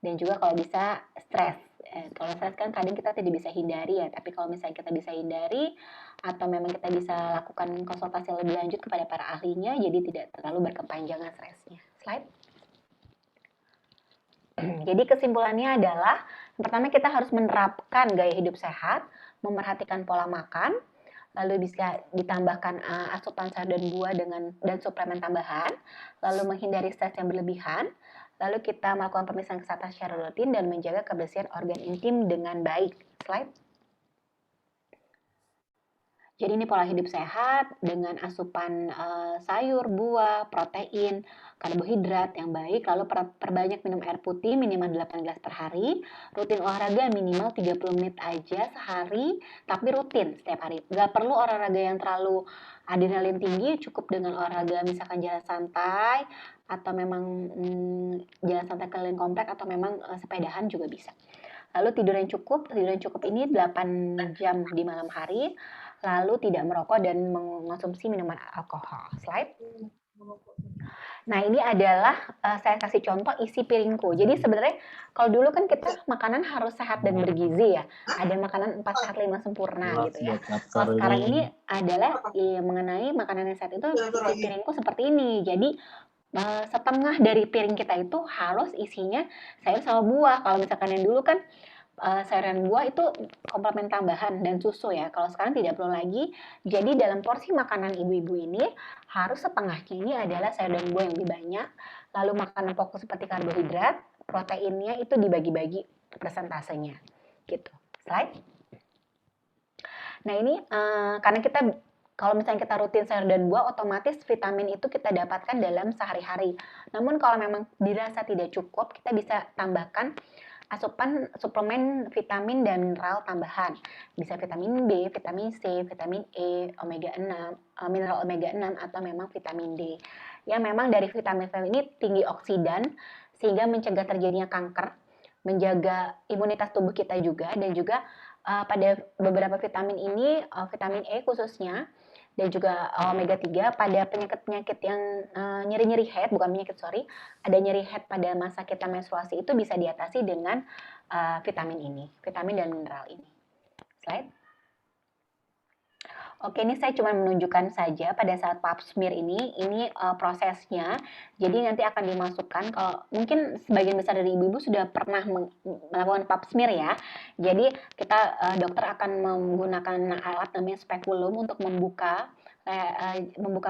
Dan juga kalau bisa stres. Kalau stres kan kadang kita tidak bisa hindari ya, tapi kalau misalnya kita bisa hindari atau memang kita bisa lakukan konsultasi lebih lanjut kepada para ahlinya, jadi tidak terlalu berkepanjangan stresnya. Slide. Jadi kesimpulannya adalah, yang pertama kita harus menerapkan gaya hidup sehat, memperhatikan pola makan, lalu bisa ditambahkan asupan sayur dan buah dan suplemen tambahan, lalu menghindari stres yang berlebihan, lalu kita melakukan pemeriksaan kesehatan secara rutin dan menjaga kebersihan organ intim dengan baik. Slide. Jadi ini pola hidup sehat dengan asupan sayur, buah, protein, karbohidrat yang baik, lalu perbanyak minum air putih minimal 8 gelas per hari, rutin olahraga minimal 30 menit aja sehari, tapi rutin setiap hari. Nggak perlu olahraga yang terlalu adrenalin tinggi, cukup dengan olahraga misalkan jalan santai, atau memang jalan santai keliling komplek, atau memang sepedahan juga bisa. Lalu tidur yang cukup ini 8 jam di malam hari, lalu tidak merokok dan mengonsumsi minuman alkohol. Slide. Nah, ini adalah saya kasih contoh isi piringku. Jadi sebenarnya kalau dulu kan kita makanan harus sehat dan bergizi ya. Ada makanan 4 sehat 5 sempurna gitu ya. Kalau sekarang ini adalah mengenai makanan yang sehat itu isi piringku seperti ini. Jadi setengah dari piring kita itu harus isinya sayur sama buah. Kalau misalkan yang dulu kan sayur dan buah itu komplemen tambahan dan susu ya. Kalau sekarang tidak perlu lagi. Jadi dalam porsi makanan ibu-ibu ini harus setengahnya ini adalah sayur dan buah yang lebih banyak. Lalu makanan pokok seperti karbohidrat, proteinnya itu dibagi-bagi persentasenya. Gitu. Slide. Nah ini karena kita kalau misalnya kita rutin sayur dan buah, otomatis vitamin itu kita dapatkan dalam sehari-hari. Namun kalau memang dirasa tidak cukup, kita bisa tambahkan asupan suplemen vitamin dan mineral tambahan. Bisa vitamin B, vitamin C, vitamin E, omega 6, mineral omega 6 atau memang vitamin D. Yang memang dari vitamin-vitamin ini tinggi oksidan sehingga mencegah terjadinya kanker, menjaga imunitas tubuh kita juga, dan juga pada beberapa vitamin ini, vitamin E khususnya, dan juga omega 3 pada penyakit-penyakit yang nyeri-nyeri head, bukan penyakit, sorry, ada nyeri head pada masa kita menstruasi itu bisa diatasi dengan vitamin ini, vitamin dan mineral ini. Slide. Oke, ini saya cuma menunjukkan saja pada saat pap smear ini prosesnya. Jadi nanti akan dimasukkan, kalau mungkin sebagian besar dari ibu-ibu sudah pernah melakukan pap smear ya. Jadi kita dokter akan menggunakan alat namanya spekulum untuk membuka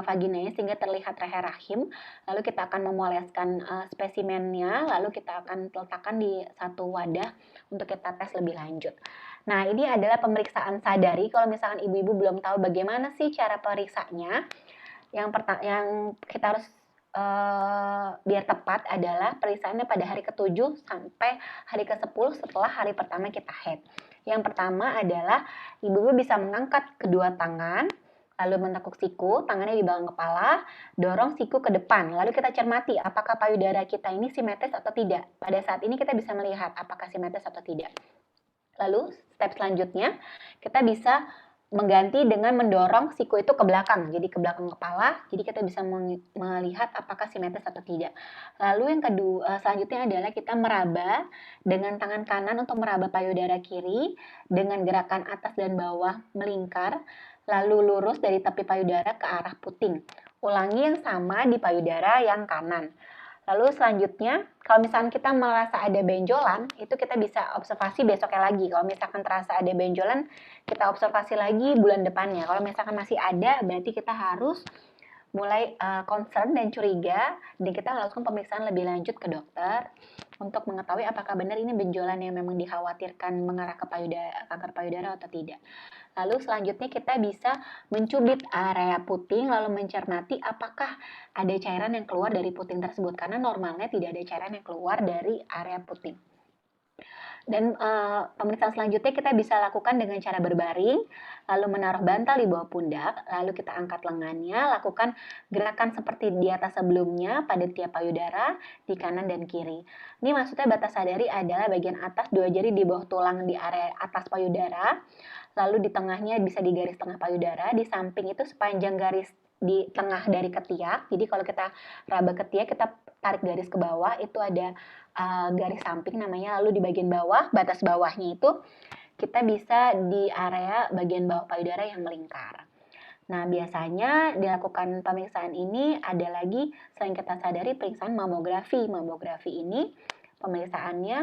vaginanya sehingga terlihat leher rahim. Lalu kita akan memoleskan spesimennya, lalu kita akan letakkan di satu wadah untuk kita tes lebih lanjut. Nah, ini adalah pemeriksaan sadari. Kalau misalkan ibu-ibu belum tahu bagaimana sih cara periksanya, yang kita harus biar tepat adalah pemeriksaannya pada hari ke-7 sampai hari ke-10 setelah hari pertama kita head. Yang pertama adalah ibu-ibu bisa mengangkat kedua tangan, lalu mentekuk siku, tangannya di belakang kepala, dorong siku ke depan. Lalu kita cermati apakah payudara kita ini simetris atau tidak. Pada saat ini kita bisa melihat apakah simetris atau tidak. Lalu step selanjutnya kita bisa mengganti dengan mendorong siku itu ke belakang, jadi ke belakang kepala, jadi kita bisa melihat apakah simetris atau tidak. Lalu yang kedua, selanjutnya adalah kita meraba dengan tangan kanan untuk meraba payudara kiri dengan gerakan atas dan bawah melingkar, lalu lurus dari tepi payudara ke arah puting. Ulangi yang sama di payudara yang kanan. Lalu selanjutnya, kalau misalkan kita merasa ada benjolan, itu kita bisa observasi besoknya lagi. Kalau misalkan terasa ada benjolan, kita observasi lagi bulan depannya. Kalau misalkan masih ada, berarti kita harus mulai concern dan curiga, dan kita melakukan pemeriksaan lebih lanjut ke dokter untuk mengetahui apakah benar ini benjolan yang memang dikhawatirkan mengarah ke kanker payudara atau tidak. Lalu selanjutnya kita bisa mencubit area puting, lalu mencermati apakah ada cairan yang keluar dari puting tersebut, karena normalnya tidak ada cairan yang keluar dari area puting. Dan pemeriksaan selanjutnya kita bisa lakukan dengan cara berbaring, lalu menaruh bantal di bawah pundak, lalu kita angkat lengannya, lakukan gerakan seperti di atas sebelumnya pada tiap payudara, di kanan dan kiri. Ini maksudnya batas sadari adalah bagian atas 2 jari di bawah tulang di area atas payudara, lalu di tengahnya bisa di garis tengah payudara, di samping itu sepanjang garis di tengah dari ketiak. Jadi kalau kita raba ketiak, kita tarik garis ke bawah, itu ada garis samping namanya. Lalu di bagian bawah, batas bawahnya itu kita bisa di area bagian bawah payudara yang melingkar. Nah, biasanya dilakukan pemeriksaan ini ada lagi selain kita sadari pemeriksaan mamografi. Mamografi ini pemeriksaannya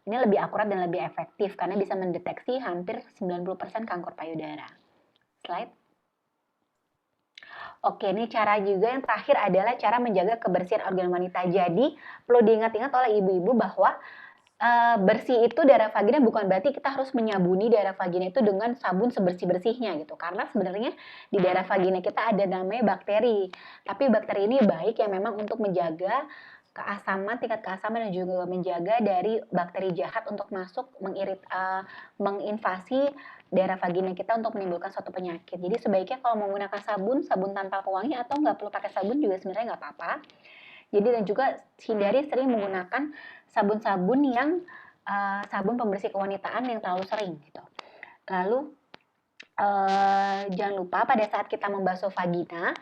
ini lebih akurat dan lebih efektif karena bisa mendeteksi hampir 90% kanker payudara. Slide. Oke, ini cara juga yang terakhir adalah cara menjaga kebersihan organ wanita. Jadi, perlu diingat-ingat oleh ibu-ibu bahwa bersih itu daerah vagina bukan berarti kita harus menyabuni daerah vagina itu dengan sabun sebersih-bersihnya gitu. Karena sebenarnya di daerah vagina kita ada namanya bakteri. Tapi bakteri ini baik yang memang untuk menjaga keasaman, tingkat keasaman dan juga menjaga dari bakteri jahat untuk masuk menginvasi daerah vagina kita untuk menimbulkan suatu penyakit. Jadi sebaiknya kalau menggunakan sabun, sabun tanpa pewangi atau nggak perlu pakai sabun juga sebenarnya nggak apa-apa. Jadi dan juga hindari sering menggunakan sabun-sabun yang sabun pembersih kewanitaan yang terlalu sering gitu. Lalu jangan lupa pada saat kita membasuh vagina,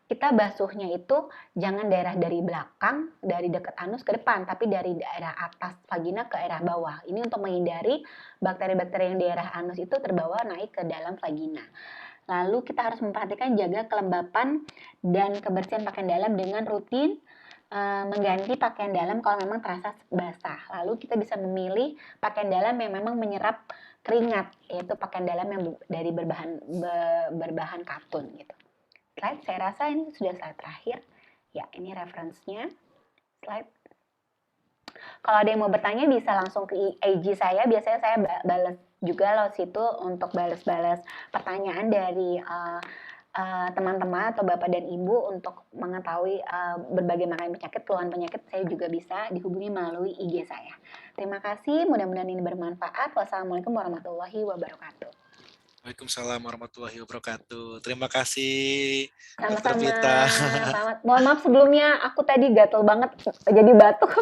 kita basuhnya itu jangan daerah dari belakang, dari dekat anus ke depan, tapi dari daerah atas vagina ke daerah bawah. Ini untuk menghindari bakteri-bakteri yang di daerah anus itu terbawa naik ke dalam vagina. Lalu kita harus memperhatikan jaga kelembapan dan kebersihan pakaian dalam dengan rutin mengganti pakaian dalam kalau memang terasa basah. Lalu kita bisa memilih pakaian dalam yang memang menyerap keringat, yaitu pakaian dalam yang dari berbahan katun gitu. Slide, saya rasa ini sudah slide terakhir. Ya, ini referensinya. Slide. Kalau ada yang mau bertanya bisa langsung ke IG saya. Biasanya saya balas juga lewat situ untuk balas-balas pertanyaan dari teman-teman atau bapak dan ibu untuk mengetahui berbagai macam penyakit, keluhan penyakit, saya juga bisa dihubungi melalui IG saya. Terima kasih, mudah-mudahan ini bermanfaat. Wassalamualaikum warahmatullahi wabarakatuh. Waalaikumsalam warahmatullahi wabarakatuh. Terima kasih, Dokter Sama-sama. Vita. Selamat. Mohon maaf sebelumnya, aku tadi gatel banget, jadi batuk.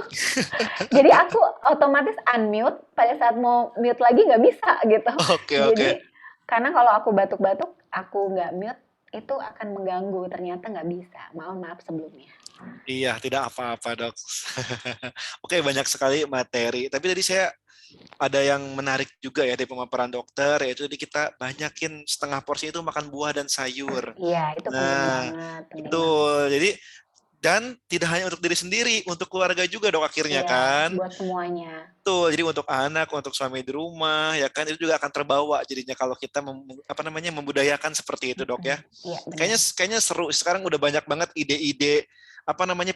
Jadi aku otomatis unmute, pada saat mau mute lagi nggak bisa gitu. Oke. Jadi karena kalau aku batuk-batuk, aku nggak mute, itu akan mengganggu, ternyata nggak bisa. Maaf sebelumnya. Iya, tidak apa-apa, Dok. Oke, banyak sekali materi. Tapi tadi saya ada yang menarik juga ya di pemaparan dokter, yaitu di kita banyakin setengah porsi itu makan buah dan sayur. Iya, itu penting banget. Betul. Jadi dan tidak hanya untuk diri sendiri, untuk keluarga juga dok akhirnya Iya, kan. buat semuanya. Betul. Jadi untuk anak, untuk suami di rumah, ya kan itu juga akan terbawa jadinya kalau kita membudayakan seperti itu dok ya. Iya, Kayaknya seru. Sekarang udah banyak banget ide-ide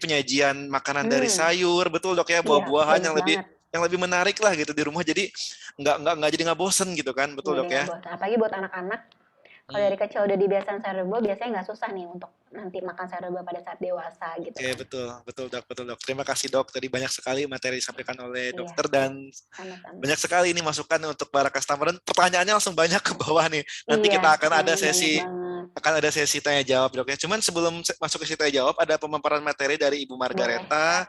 penyajian makanan dari sayur, betul dok ya, buah-buahan yang lebih menarik lah gitu di rumah. Jadi nggak jadi nggak bosen gitu kan, betul dok ya. Apalagi buat anak-anak. Kalau dari kecil udah dibiasakan sayur buah, biasanya nggak susah nih untuk nanti makan sayur buah pada saat dewasa gitu. Oke, betul dok. Terima kasih dok. Tadi banyak sekali materi disampaikan oleh dokter dan banyak sekali ini masukan untuk para customer. Dan pertanyaannya langsung banyak ke bawah nih. Nanti kita akan ada sesi tanya jawab dok ya. Cuman sebelum masuk ke sesi tanya jawab, ada pemaparan materi dari Ibu Margareta.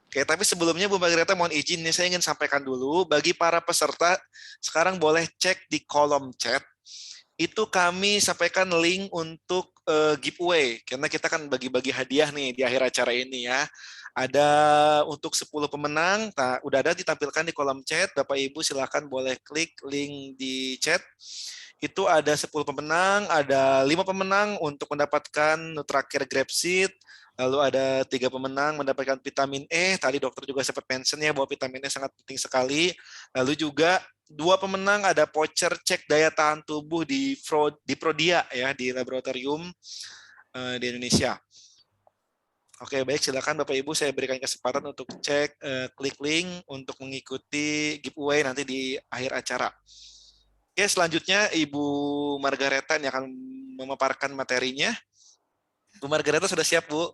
Oke, tapi sebelumnya Bu Margareta mohon izin nih, saya ingin sampaikan dulu bagi para peserta sekarang boleh cek di kolom chat. Itu kami sampaikan link untuk giveaway, karena kita kan bagi-bagi hadiah nih di akhir acara ini ya. Ada untuk 10 pemenang, udah ada ditampilkan di kolom chat, Bapak Ibu silakan boleh klik link di chat. Itu ada 10 pemenang, ada 5 pemenang untuk mendapatkan Nutracare Grape Seed, lalu ada 3 pemenang mendapatkan vitamin E, tadi dokter juga sempat mention ya bahwa vitamin E sangat penting sekali, lalu juga 2 pemenang ada voucher cek daya tahan tubuh di Prodia ya, di laboratorium di Indonesia. Oke, baik, silakan Bapak Ibu, saya berikan kesempatan untuk cek, klik link untuk mengikuti giveaway nanti di akhir acara. Oke, selanjutnya Ibu Margareta yang akan memaparkan materinya. Bu Margareta sudah siap, Bu?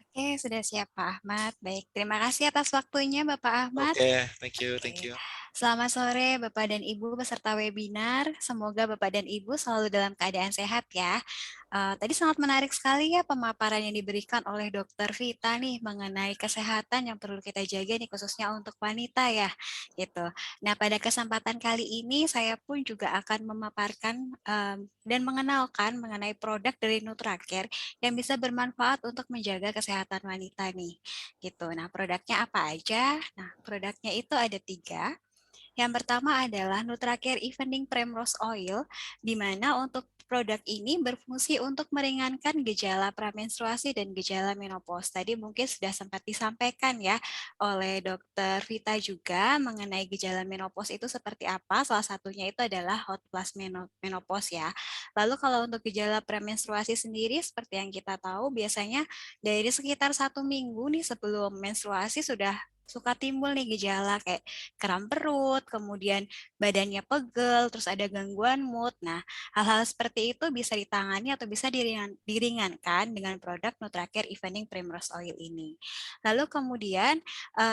Oke, sudah siap Pak Ahmad. Baik, terima kasih atas waktunya Bapak Ahmad. Oke, thank you. Selamat sore Bapak dan Ibu peserta webinar. Semoga Bapak dan Ibu selalu dalam keadaan sehat ya. Tadi sangat menarik sekali ya pemaparan yang diberikan oleh Dokter Vita nih mengenai kesehatan yang perlu kita jaga nih khususnya untuk wanita ya gitu. Nah pada kesempatan kali ini saya pun juga akan memaparkan dan mengenalkan mengenai produk dari Nutracare yang bisa bermanfaat untuk menjaga kesehatan wanita nih gitu. Nah produknya apa aja? Nah produknya itu ada 3. Yang pertama adalah Nutracare Evening Primrose Oil, di mana untuk produk ini berfungsi untuk meringankan gejala pramenstruasi dan gejala menopause. Tadi mungkin sudah sempat disampaikan ya oleh Dokter Vita juga mengenai gejala menopause itu seperti apa. Salah satunya itu adalah hot flash menopause ya. Lalu kalau untuk gejala premenstruasi sendiri seperti yang kita tahu biasanya dari sekitar 1 minggu nih sebelum menstruasi sudah suka timbul nih gejala kayak kram perut, kemudian badannya pegel, terus ada gangguan mood. Nah, hal-hal seperti itu bisa ditangani atau bisa diringankan dengan produk Nutracare Evening Primrose Oil ini. Lalu kemudian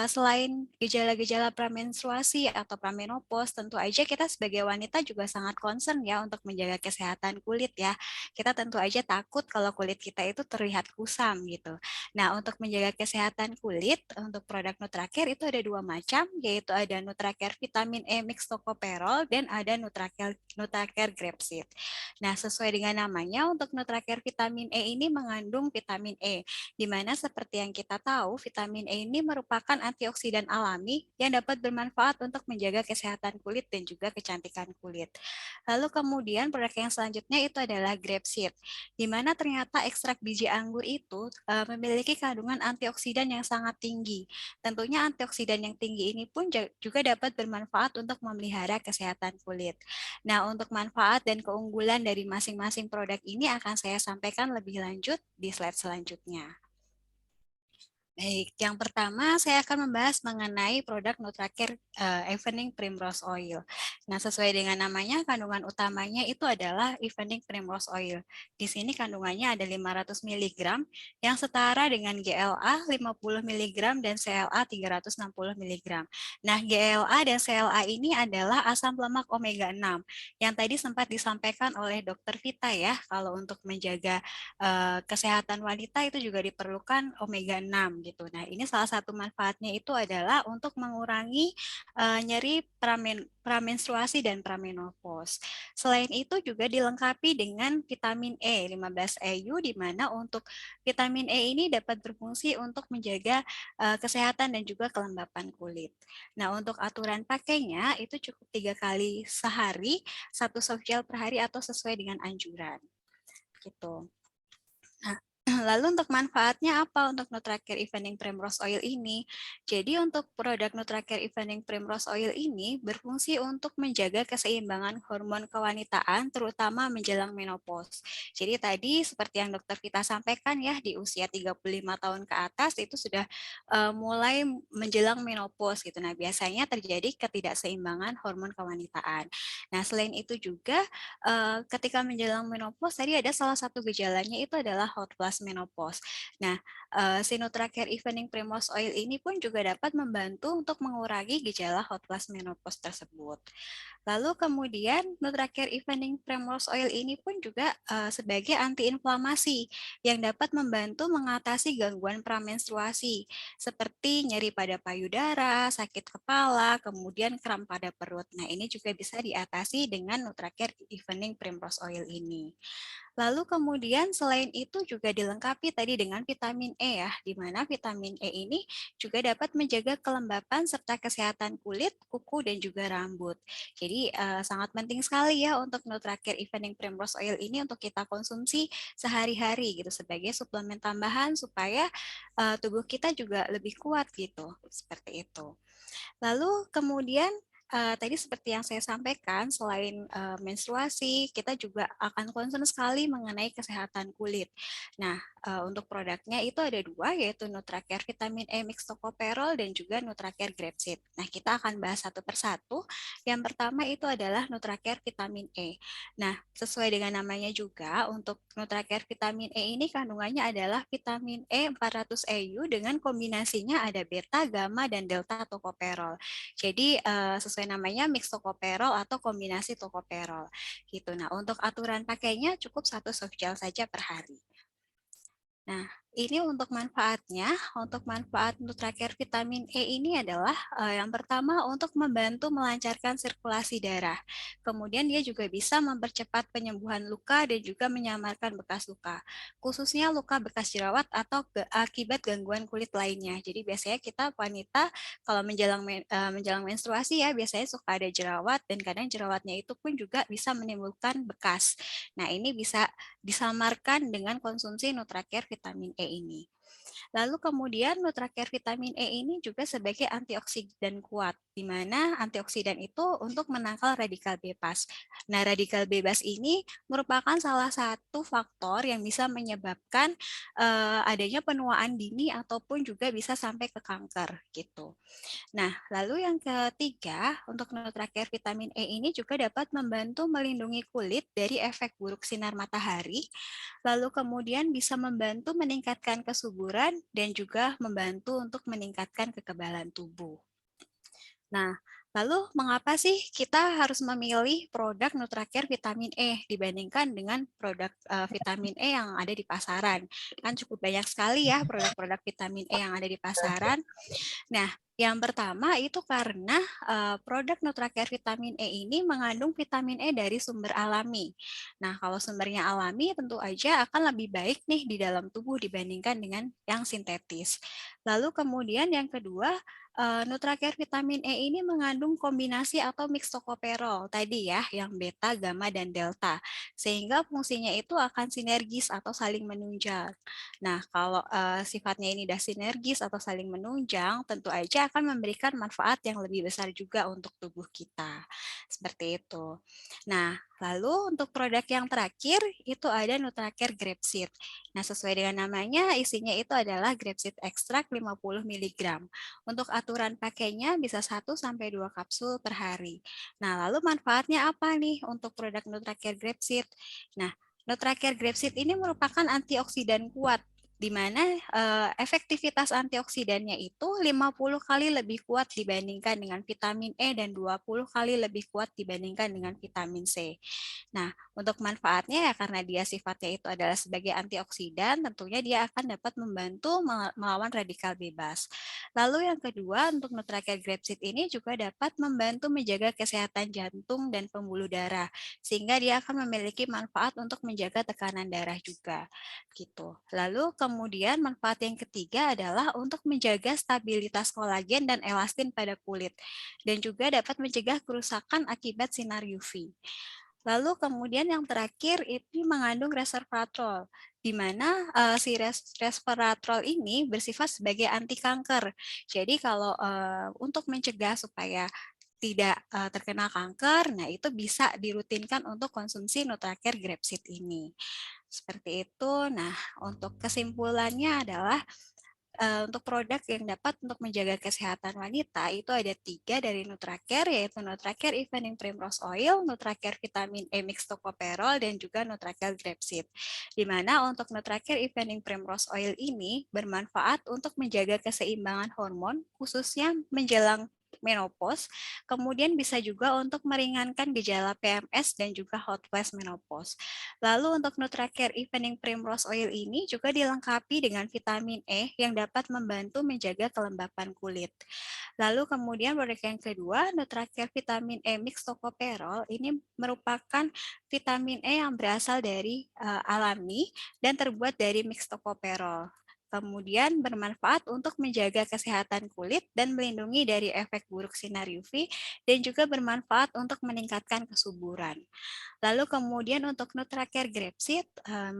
selain gejala-gejala premenstruasi atau pramenopause, tentu aja kita sebagai wanita juga sangat concern ya untuk menjaga kesehatan kulit ya. Kita tentu aja takut kalau kulit kita itu terlihat kusam gitu. Nah, untuk menjaga kesehatan kulit, untuk produk Nutracare itu ada dua macam, yaitu ada Nutracare Vitamin E Mix Tocopherol dan ada Nutracare Grapeseed. Nah, sesuai dengan namanya, untuk Nutracare Vitamin E ini mengandung vitamin E, di mana seperti yang kita tahu, vitamin E ini merupakan antioksidan alami yang dapat bermanfaat untuk menjaga kesehatan kulit dan juga kecantikan kulit. Lalu kemudian produk yang selanjutnya itu adalah grapeseed, di mana ternyata ekstrak biji anggur itu memiliki kandungan antioksidan yang sangat tinggi. Tentunya antioksidan yang tinggi ini pun juga dapat bermanfaat untuk memelihara kesehatan kulit. Nah, untuk manfaat dan keunggulan dari masing-masing produk ini akan saya sampaikan lebih lanjut di slide selanjutnya. Baik, yang pertama saya akan membahas mengenai produk Nutracare Evening Primrose Oil. Nah, sesuai dengan namanya, kandungan utamanya itu adalah Evening Primrose Oil. Di sini kandungannya ada 500 mg yang setara dengan GLA 50 mg dan CLA 360 mg. Nah, GLA dan CLA ini adalah asam lemak omega 6 yang tadi sempat disampaikan oleh Dr. Vita ya, kalau untuk menjaga kesehatan wanita itu juga diperlukan omega 6 gitu. Nah, ini salah satu manfaatnya itu adalah untuk mengurangi nyeri pramenstruasi dan pramenopause. Selain itu juga dilengkapi dengan vitamin E 15 EU, di mana untuk vitamin E ini dapat berfungsi untuk menjaga kesehatan dan juga kelembapan kulit. Nah, untuk aturan pakainya itu cukup 3 kali sehari, 1 soft gel per hari atau sesuai dengan anjuran. Gitu. Nah, lalu untuk manfaatnya apa untuk Nutracare Evening Primrose Oil ini? Jadi untuk produk Nutracare Evening Primrose Oil ini berfungsi untuk menjaga keseimbangan hormon kewanitaan terutama menjelang menopause. Jadi tadi seperti yang Dokter Vita sampaikan ya, di usia 35 tahun ke atas itu sudah mulai menjelang menopause gitu. Nah, biasanya terjadi ketidakseimbangan hormon kewanitaan. Nah, selain itu juga ketika menjelang menopause tadi ada salah satu gejalanya itu adalah hot flash menopause. Nah, si Nutracare Evening Primrose Oil ini pun juga dapat membantu untuk mengurangi gejala hot flash menopause tersebut. Lalu kemudian Nutracare Evening Primrose Oil ini pun juga sebagai antiinflamasi yang dapat membantu mengatasi gangguan pramenstruasi seperti nyeri pada payudara, sakit kepala, kemudian kram pada perut. Nah, ini juga bisa diatasi dengan Nutracare Evening Primrose Oil ini. Lalu kemudian selain itu juga dilengkapi tadi dengan vitamin E ya, di mana vitamin E ini juga dapat menjaga kelembapan serta kesehatan kulit, kuku, dan juga rambut. Jadi sangat penting sekali ya untuk Nutracare Evening Primrose Oil ini untuk kita konsumsi sehari-hari gitu sebagai suplemen tambahan supaya tubuh kita juga lebih kuat gitu, seperti itu. Lalu kemudian tadi seperti yang saya sampaikan, selain menstruasi, kita juga akan concern sekali mengenai kesehatan kulit. Nah, untuk produknya itu ada dua, yaitu Nutracare Vitamin E Mix Tocopherol dan juga Nutracare Grapeseed. Nah, kita akan bahas satu persatu. Yang pertama itu adalah Nutracare Vitamin E. Nah, sesuai dengan namanya juga, untuk Nutracare Vitamin E ini kandungannya adalah vitamin E 400 EU dengan kombinasinya ada beta, gamma, dan delta tocopherol. Jadi sesuai namanya mix tocopherol atau kombinasi tocopherol gitu. Nah, untuk aturan pakainya cukup 1 soft gel saja per hari. Nah, ini untuk manfaatnya, untuk manfaat Nutracare Vitamin E ini adalah yang pertama untuk membantu melancarkan sirkulasi darah. Kemudian dia juga bisa mempercepat penyembuhan luka dan juga menyamarkan bekas luka, khususnya luka bekas jerawat atau akibat gangguan kulit lainnya. Jadi biasanya kita wanita kalau menjelang menstruasi ya biasanya suka ada jerawat dan kadang jerawatnya itu pun juga bisa menimbulkan bekas. Nah, ini bisa disamarkan dengan konsumsi Nutracare vitamin E ini. Lalu kemudian Nutracare vitamin E ini juga sebagai antioksidan kuat, di mana antioksidan itu untuk menangkal radikal bebas. Nah, radikal bebas ini merupakan salah satu faktor yang bisa menyebabkan adanya penuaan dini ataupun juga bisa sampai ke kanker gitu. Nah, lalu yang ketiga, untuk Nutracare vitamin E ini juga dapat membantu melindungi kulit dari efek buruk sinar matahari, lalu kemudian bisa membantu meningkatkan kesuburan dan juga membantu untuk meningkatkan kekebalan tubuh. Nah, lalu mengapa sih kita harus memilih produk Nutracare vitamin E dibandingkan dengan produk vitamin E yang ada di pasaran? Kan cukup banyak sekali ya produk-produk vitamin E yang ada di pasaran. Nah, yang pertama itu karena produk Nutracare vitamin E ini mengandung vitamin E dari sumber alami. Nah, kalau sumbernya alami tentu aja akan lebih baik nih di dalam tubuh dibandingkan dengan yang sintetis. Lalu kemudian yang kedua, Nutracare vitamin E ini mengandung kombinasi atau mix tokoperol tadi ya, yang beta, gamma, dan delta. Sehingga fungsinya itu akan sinergis atau saling menunjang. Nah, kalau sifatnya ini sudah sinergis atau saling menunjang, tentu aja akan memberikan manfaat yang lebih besar juga untuk tubuh kita. Seperti itu. Nah, lalu untuk produk yang terakhir itu ada Nutracare Grapeseed. Nah, sesuai dengan namanya, isinya itu adalah grapeseed ekstrak 50 mg. Untuk aturan pakainya bisa 1-2 kapsul per hari. Nah, lalu manfaatnya apa nih untuk produk Nutracare Grapeseed? Nah, Nutracare Grapeseed ini merupakan antioksidan kuat, di mana efektivitas antioksidannya itu 50 kali lebih kuat dibandingkan dengan vitamin E dan 20 kali lebih kuat dibandingkan dengan vitamin C. Nah, untuk manfaatnya ya karena dia sifatnya itu adalah sebagai antioksidan, tentunya dia akan dapat membantu melawan radikal bebas. Lalu yang kedua, untuk Nutracare Grapeseed ini juga dapat membantu menjaga kesehatan jantung dan pembuluh darah, sehingga dia akan memiliki manfaat untuk menjaga tekanan darah juga. Gitu. Lalu kemudian manfaat yang ketiga adalah untuk menjaga stabilitas kolagen dan elastin pada kulit, dan juga dapat mencegah kerusakan akibat sinar UV. Lalu kemudian yang terakhir ini mengandung resveratrol, di mana si resveratrol ini bersifat sebagai anti kanker. Jadi kalau untuk mencegah supaya tidak terkena kanker, nah itu bisa dirutinkan untuk konsumsi Nutracare Grapeseed ini. Seperti itu. Nah, untuk kesimpulannya adalah untuk produk yang dapat untuk menjaga kesehatan wanita itu ada 3 dari Nutracare, yaitu Nutracare Evening Primrose Oil, Nutracare Vitamin E Mix Tocopherol, dan juga Nutracare Grapeseed. Di mana untuk Nutracare Evening Primrose Oil ini bermanfaat untuk menjaga keseimbangan hormon, khususnya menjelang menopause, kemudian bisa juga untuk meringankan gejala PMS dan juga hot flash menopause. Lalu untuk Nutracare Evening Primrose Oil ini juga dilengkapi dengan vitamin E yang dapat membantu menjaga kelembapan kulit. Lalu kemudian produk yang kedua, Nutracare Vitamin E Mix Tocopherol ini merupakan vitamin E yang berasal dari alami dan terbuat dari mix tocopherol. Kemudian bermanfaat untuk menjaga kesehatan kulit dan melindungi dari efek buruk sinar UV dan juga bermanfaat untuk meningkatkan kesuburan. Lalu kemudian untuk Nutracare Grapeseed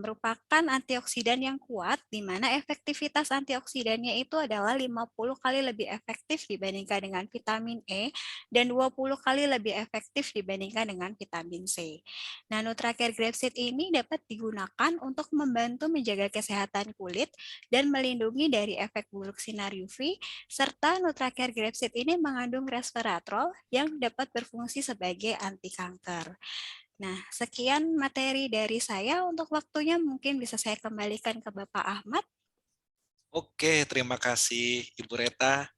merupakan antioksidan yang kuat, di mana efektivitas antioksidannya itu adalah 50 kali lebih efektif dibandingkan dengan vitamin E dan 20 kali lebih efektif dibandingkan dengan vitamin C. Nah, Nutracare Grapeseed ini dapat digunakan untuk membantu menjaga kesehatan kulit dan melindungi dari efek buruk sinar UV, serta Nutracare Grapeseed ini mengandung resveratrol yang dapat berfungsi sebagai anti kanker. Nah, sekian materi dari saya. Untuk waktunya mungkin bisa saya kembalikan ke Bapak Ahmad. Oke, terima kasih Ibu Reta.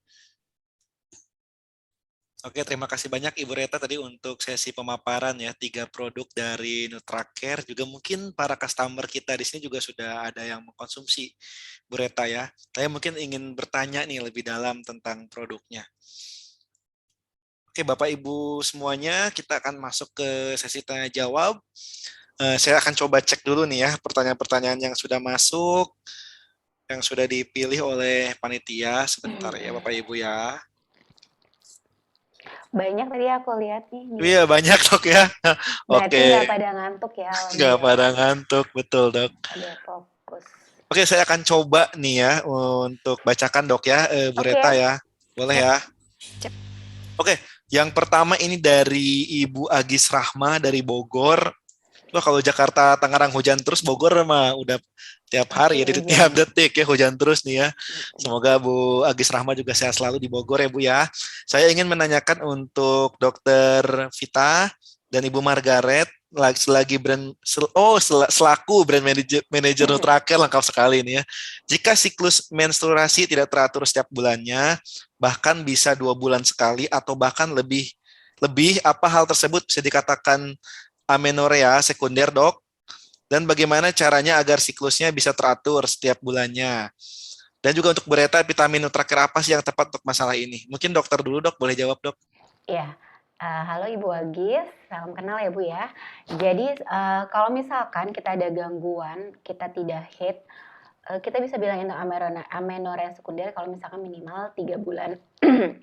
Oke, terima kasih banyak Ibu Reta tadi untuk sesi pemaparan ya, 3 produk dari Nutracare. Juga mungkin para customer kita di sini juga sudah ada yang mengkonsumsi Bu Reta ya. Saya mungkin ingin bertanya nih lebih dalam tentang produknya. Oke, Bapak Ibu semuanya, kita akan masuk ke sesi tanya jawab. Saya akan coba cek dulu nih ya pertanyaan-pertanyaan yang sudah masuk, yang sudah dipilih oleh panitia. Sebentar ya Bapak Ibu ya. Banyak tadi aku lihat nih. Iya banyak dok ya. Berarti Oke. nggak pada ngantuk ya. Nggak pada ngantuk, betul dok. Pada fokus. Oke, saya akan coba nih ya untuk bacakan dok ya, Bu Oke, Reta ya. Boleh siap. ya? Cep. Oke, yang pertama ini dari Ibu Agis Rahma dari Bogor. Wah, kalau Jakarta Tangerang hujan terus, Bogor mah udah tiap Pasti hari ya, tiap hujan. detik ya hujan terus nih ya. Semoga Bu Agis Rahma juga sehat selalu di Bogor ya Bu ya. Saya ingin menanyakan untuk Dokter Vita dan Ibu Margaret selaku brand manager Nutraker lengkap sekali ini ya. Jika siklus menstruasi tidak teratur setiap bulannya, bahkan bisa 2 bulan sekali atau bahkan lebih lebih apa hal tersebut bisa dikatakan amenorea sekunder, dok? Dan bagaimana caranya agar siklusnya bisa teratur setiap bulannya? Dan juga untuk bereta vitamin terakhir apa sih yang tepat untuk masalah ini? Mungkin dokter dulu, dok. Boleh jawab, dok? Iya. Halo Ibu Agis, salam kenal ya Bu ya. Jadi, kalau misalkan kita ada gangguan, kita tidak haid, kita bisa bilang itu amenorrhea sekunder kalau misalkan minimal 3 bulan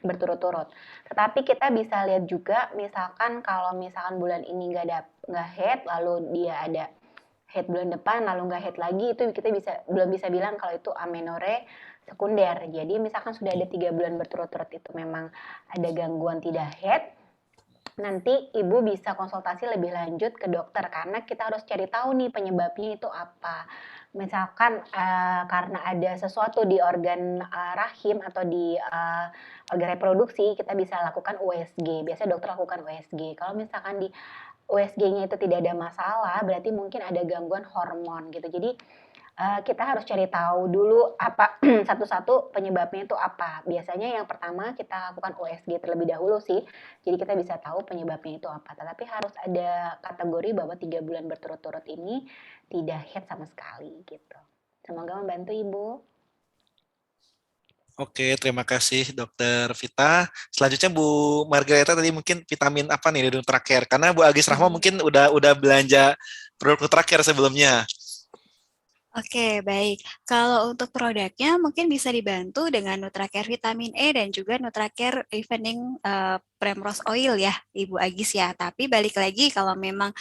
berturut-turut. Tetapi kita bisa lihat juga misalkan kalau misalkan bulan ini nggak haid, lalu dia ada haid bulan depan, lalu nggak haid lagi, itu kita belum bisa bilang kalau itu amenorrhea sekunder. Jadi misalkan sudah ada 3 bulan berturut-turut itu memang ada gangguan tidak haid, nanti ibu bisa konsultasi lebih lanjut ke dokter karena kita harus cari tahu nih penyebabnya itu apa. Misalkan karena ada sesuatu di organ rahim atau di organ reproduksi, kita bisa lakukan USG. Biasanya dokter lakukan USG. Kalau misalkan di USG-nya itu tidak ada masalah, berarti mungkin ada gangguan hormon gitu. Jadi kita harus cari tahu dulu apa satu-satu penyebabnya itu apa. Biasanya yang pertama kita lakukan USG terlebih dahulu sih. Jadi kita bisa tahu penyebabnya itu apa. Tetapi harus ada kategori bahwa 3 bulan berturut-turut ini tidak haid sama sekali gitu. Semoga membantu Ibu. Oke, terima kasih dokter Vita. Selanjutnya Bu Margareta tadi mungkin vitamin apa nih dari Nutracare? Karena Bu Agis Rahma mungkin udah belanja produk Nutracare sebelumnya. Oke, baik. Kalau untuk produknya mungkin bisa dibantu dengan Nutracare Vitamin E dan juga Nutracare Evening Primrose Oil ya, Ibu Agis ya. Tapi balik lagi kalau memang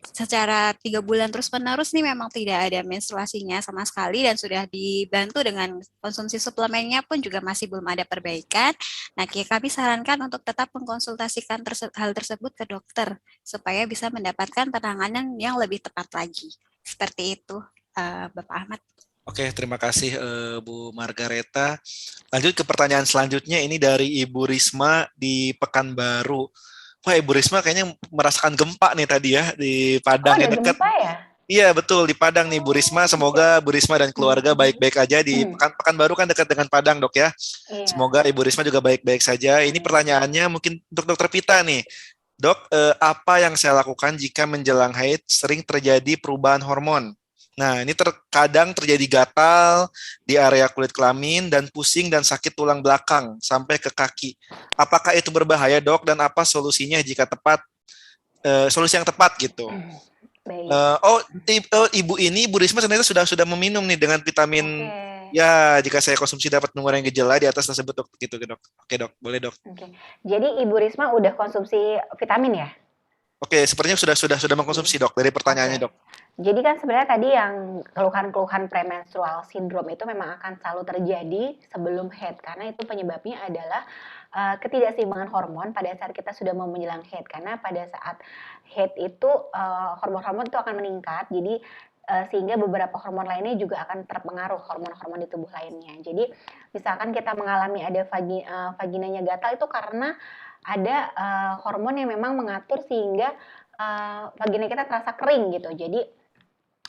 secara 3 bulan terus-menerus nih memang tidak ada menstruasinya sama sekali dan sudah dibantu dengan konsumsi suplemennya pun juga masih belum ada perbaikan. Nah, kami sarankan untuk tetap mengkonsultasikan hal tersebut ke dokter supaya bisa mendapatkan penanganan yang lebih tepat lagi. Seperti itu. Bapak Ahmad. Oke, terima kasih Bu Margareta. Lanjut ke pertanyaan selanjutnya, ini dari Ibu Risma di Pekanbaru. Wah, Ibu Risma kayaknya merasakan gempa nih tadi ya di Oh, Padang ada yang dekat. gempa ya? Iya, betul di Padang nih Bu Risma. Oh, oke. Semoga Bu Risma dan keluarga baik-baik aja di Pekanbaru kan dekat dengan Padang, Dok ya. Iya, Semoga Ibu Risma juga baik-baik saja. Ini amin. pertanyaannya mungkin untuk Dokter Pita nih. Dok, apa yang saya lakukan jika menjelang haid sering terjadi perubahan hormon? Nah, ini terkadang terjadi gatal di area kulit kelamin dan pusing dan sakit tulang belakang sampai ke kaki. Apakah itu berbahaya, Dok? Dan apa solusinya jika tepat? Solusi yang tepat gitu. Baik. Ibu ini, Ibu Risma ternyata sudah meminum nih dengan vitamin. Oke. Ya, jika saya konsumsi dapat mengurangi gejala di atas tersebut, Dok. Gitu, Dok. Oke, Dok. Boleh, Dok. Oke. Jadi Ibu Risma udah konsumsi vitamin ya? Oke, sepertinya sudah mengkonsumsi, Dok, dari pertanyaannya, Oke. Dok. Jadi kan sebenarnya tadi yang keluhan-keluhan premenstrual syndrome itu memang akan selalu terjadi sebelum haid karena itu penyebabnya adalah ketidakseimbangan hormon pada saat kita sudah mau menjelang haid karena pada saat haid itu hormon-hormon itu akan meningkat jadi sehingga beberapa hormon lainnya juga akan terpengaruh hormon-hormon di tubuh lainnya. Jadi misalkan kita mengalami ada vaginanya gatal itu karena ada hormon yang memang mengatur sehingga vagina kita terasa kering gitu. Jadi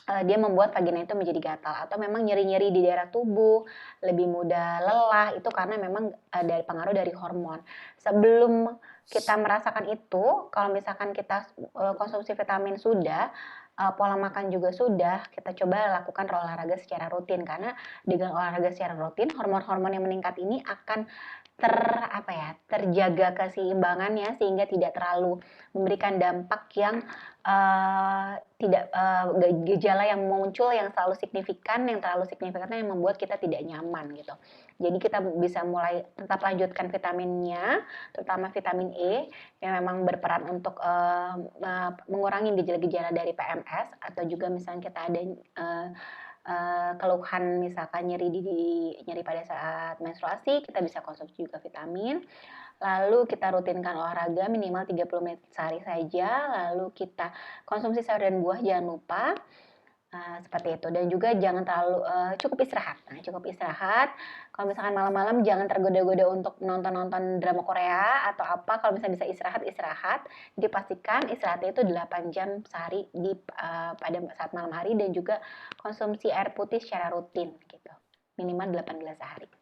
dia membuat vagina itu menjadi gatal atau memang nyeri-nyeri di daerah tubuh, lebih mudah lelah, itu karena memang dari pengaruh dari hormon. Sebelum kita merasakan itu, kalau misalkan kita konsumsi vitamin sudah, pola makan juga sudah, kita coba lakukan olahraga secara rutin karena dengan olahraga secara rutin, hormon-hormon yang meningkat ini akan terjaga keseimbangannya sehingga tidak terlalu memberikan dampak yang tidak gejala yang muncul yang terlalu signifikan yang membuat kita tidak nyaman gitu. Jadi kita bisa mulai tetap lanjutkan vitaminnya, terutama vitamin E yang memang berperan untuk mengurangi gejala-gejala dari PMS atau juga misalnya kita ada keluhan misalkan nyeri pada saat menstruasi, kita bisa konsumsi juga vitamin. Lalu kita rutinkan olahraga minimal 30 menit sehari saja, lalu kita konsumsi sayur dan buah jangan lupa. Seperti itu, dan juga jangan terlalu cukup istirahat. Nah, cukup istirahat. Kalau misalkan malam-malam jangan tergoda-goda untuk nonton-nonton drama Korea atau apa. Kalau misalnya bisa istirahat. Jadi pastikan istirahatnya itu 8 jam sehari pada saat malam hari, dan juga konsumsi air putih secara rutin gitu. Minimal 8 gelas sehari.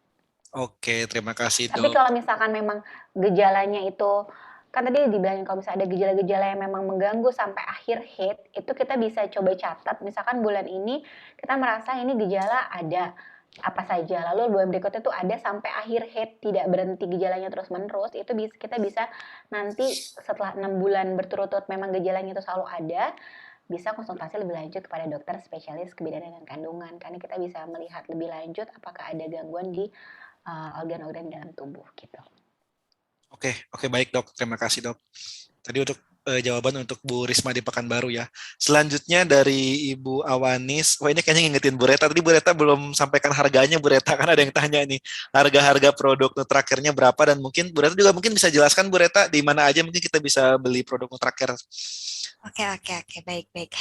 Oke, terima kasih, Tapi Dok. kalau misalkan memang gejalanya itu, kan tadi dibilangin kalau misalnya ada gejala-gejala yang memang mengganggu sampai akhir haid, itu kita bisa coba catat. Misalkan bulan ini kita merasa ini gejala ada apa saja, lalu bulan berikutnya tuh ada sampai akhir haid, tidak berhenti gejalanya terus-menerus, itu kita bisa nanti setelah 6 bulan berturut-turut memang gejalanya itu selalu ada, bisa konsultasi lebih lanjut kepada dokter spesialis kebidanan dan kandungan, karena kita bisa melihat lebih lanjut apakah ada gangguan di organ-organ dalam tubuh gitu. Oke, baik, Dok. Terima kasih, Dok. Tadi untuk jawaban untuk Bu Risma di Pekanbaru ya. Selanjutnya dari Ibu Awanis. Wah, ini kayaknya ngingetin Bu Reta. Tadi Bu Reta belum sampaikan harganya, Bu Reta, kan ada yang tanya nih. Harga-harga produk Nutrakernya berapa, dan mungkin Bu Reta juga mungkin bisa jelaskan, Bu Reta, di mana aja mungkin kita bisa beli produk Nutraker. Oke, baik.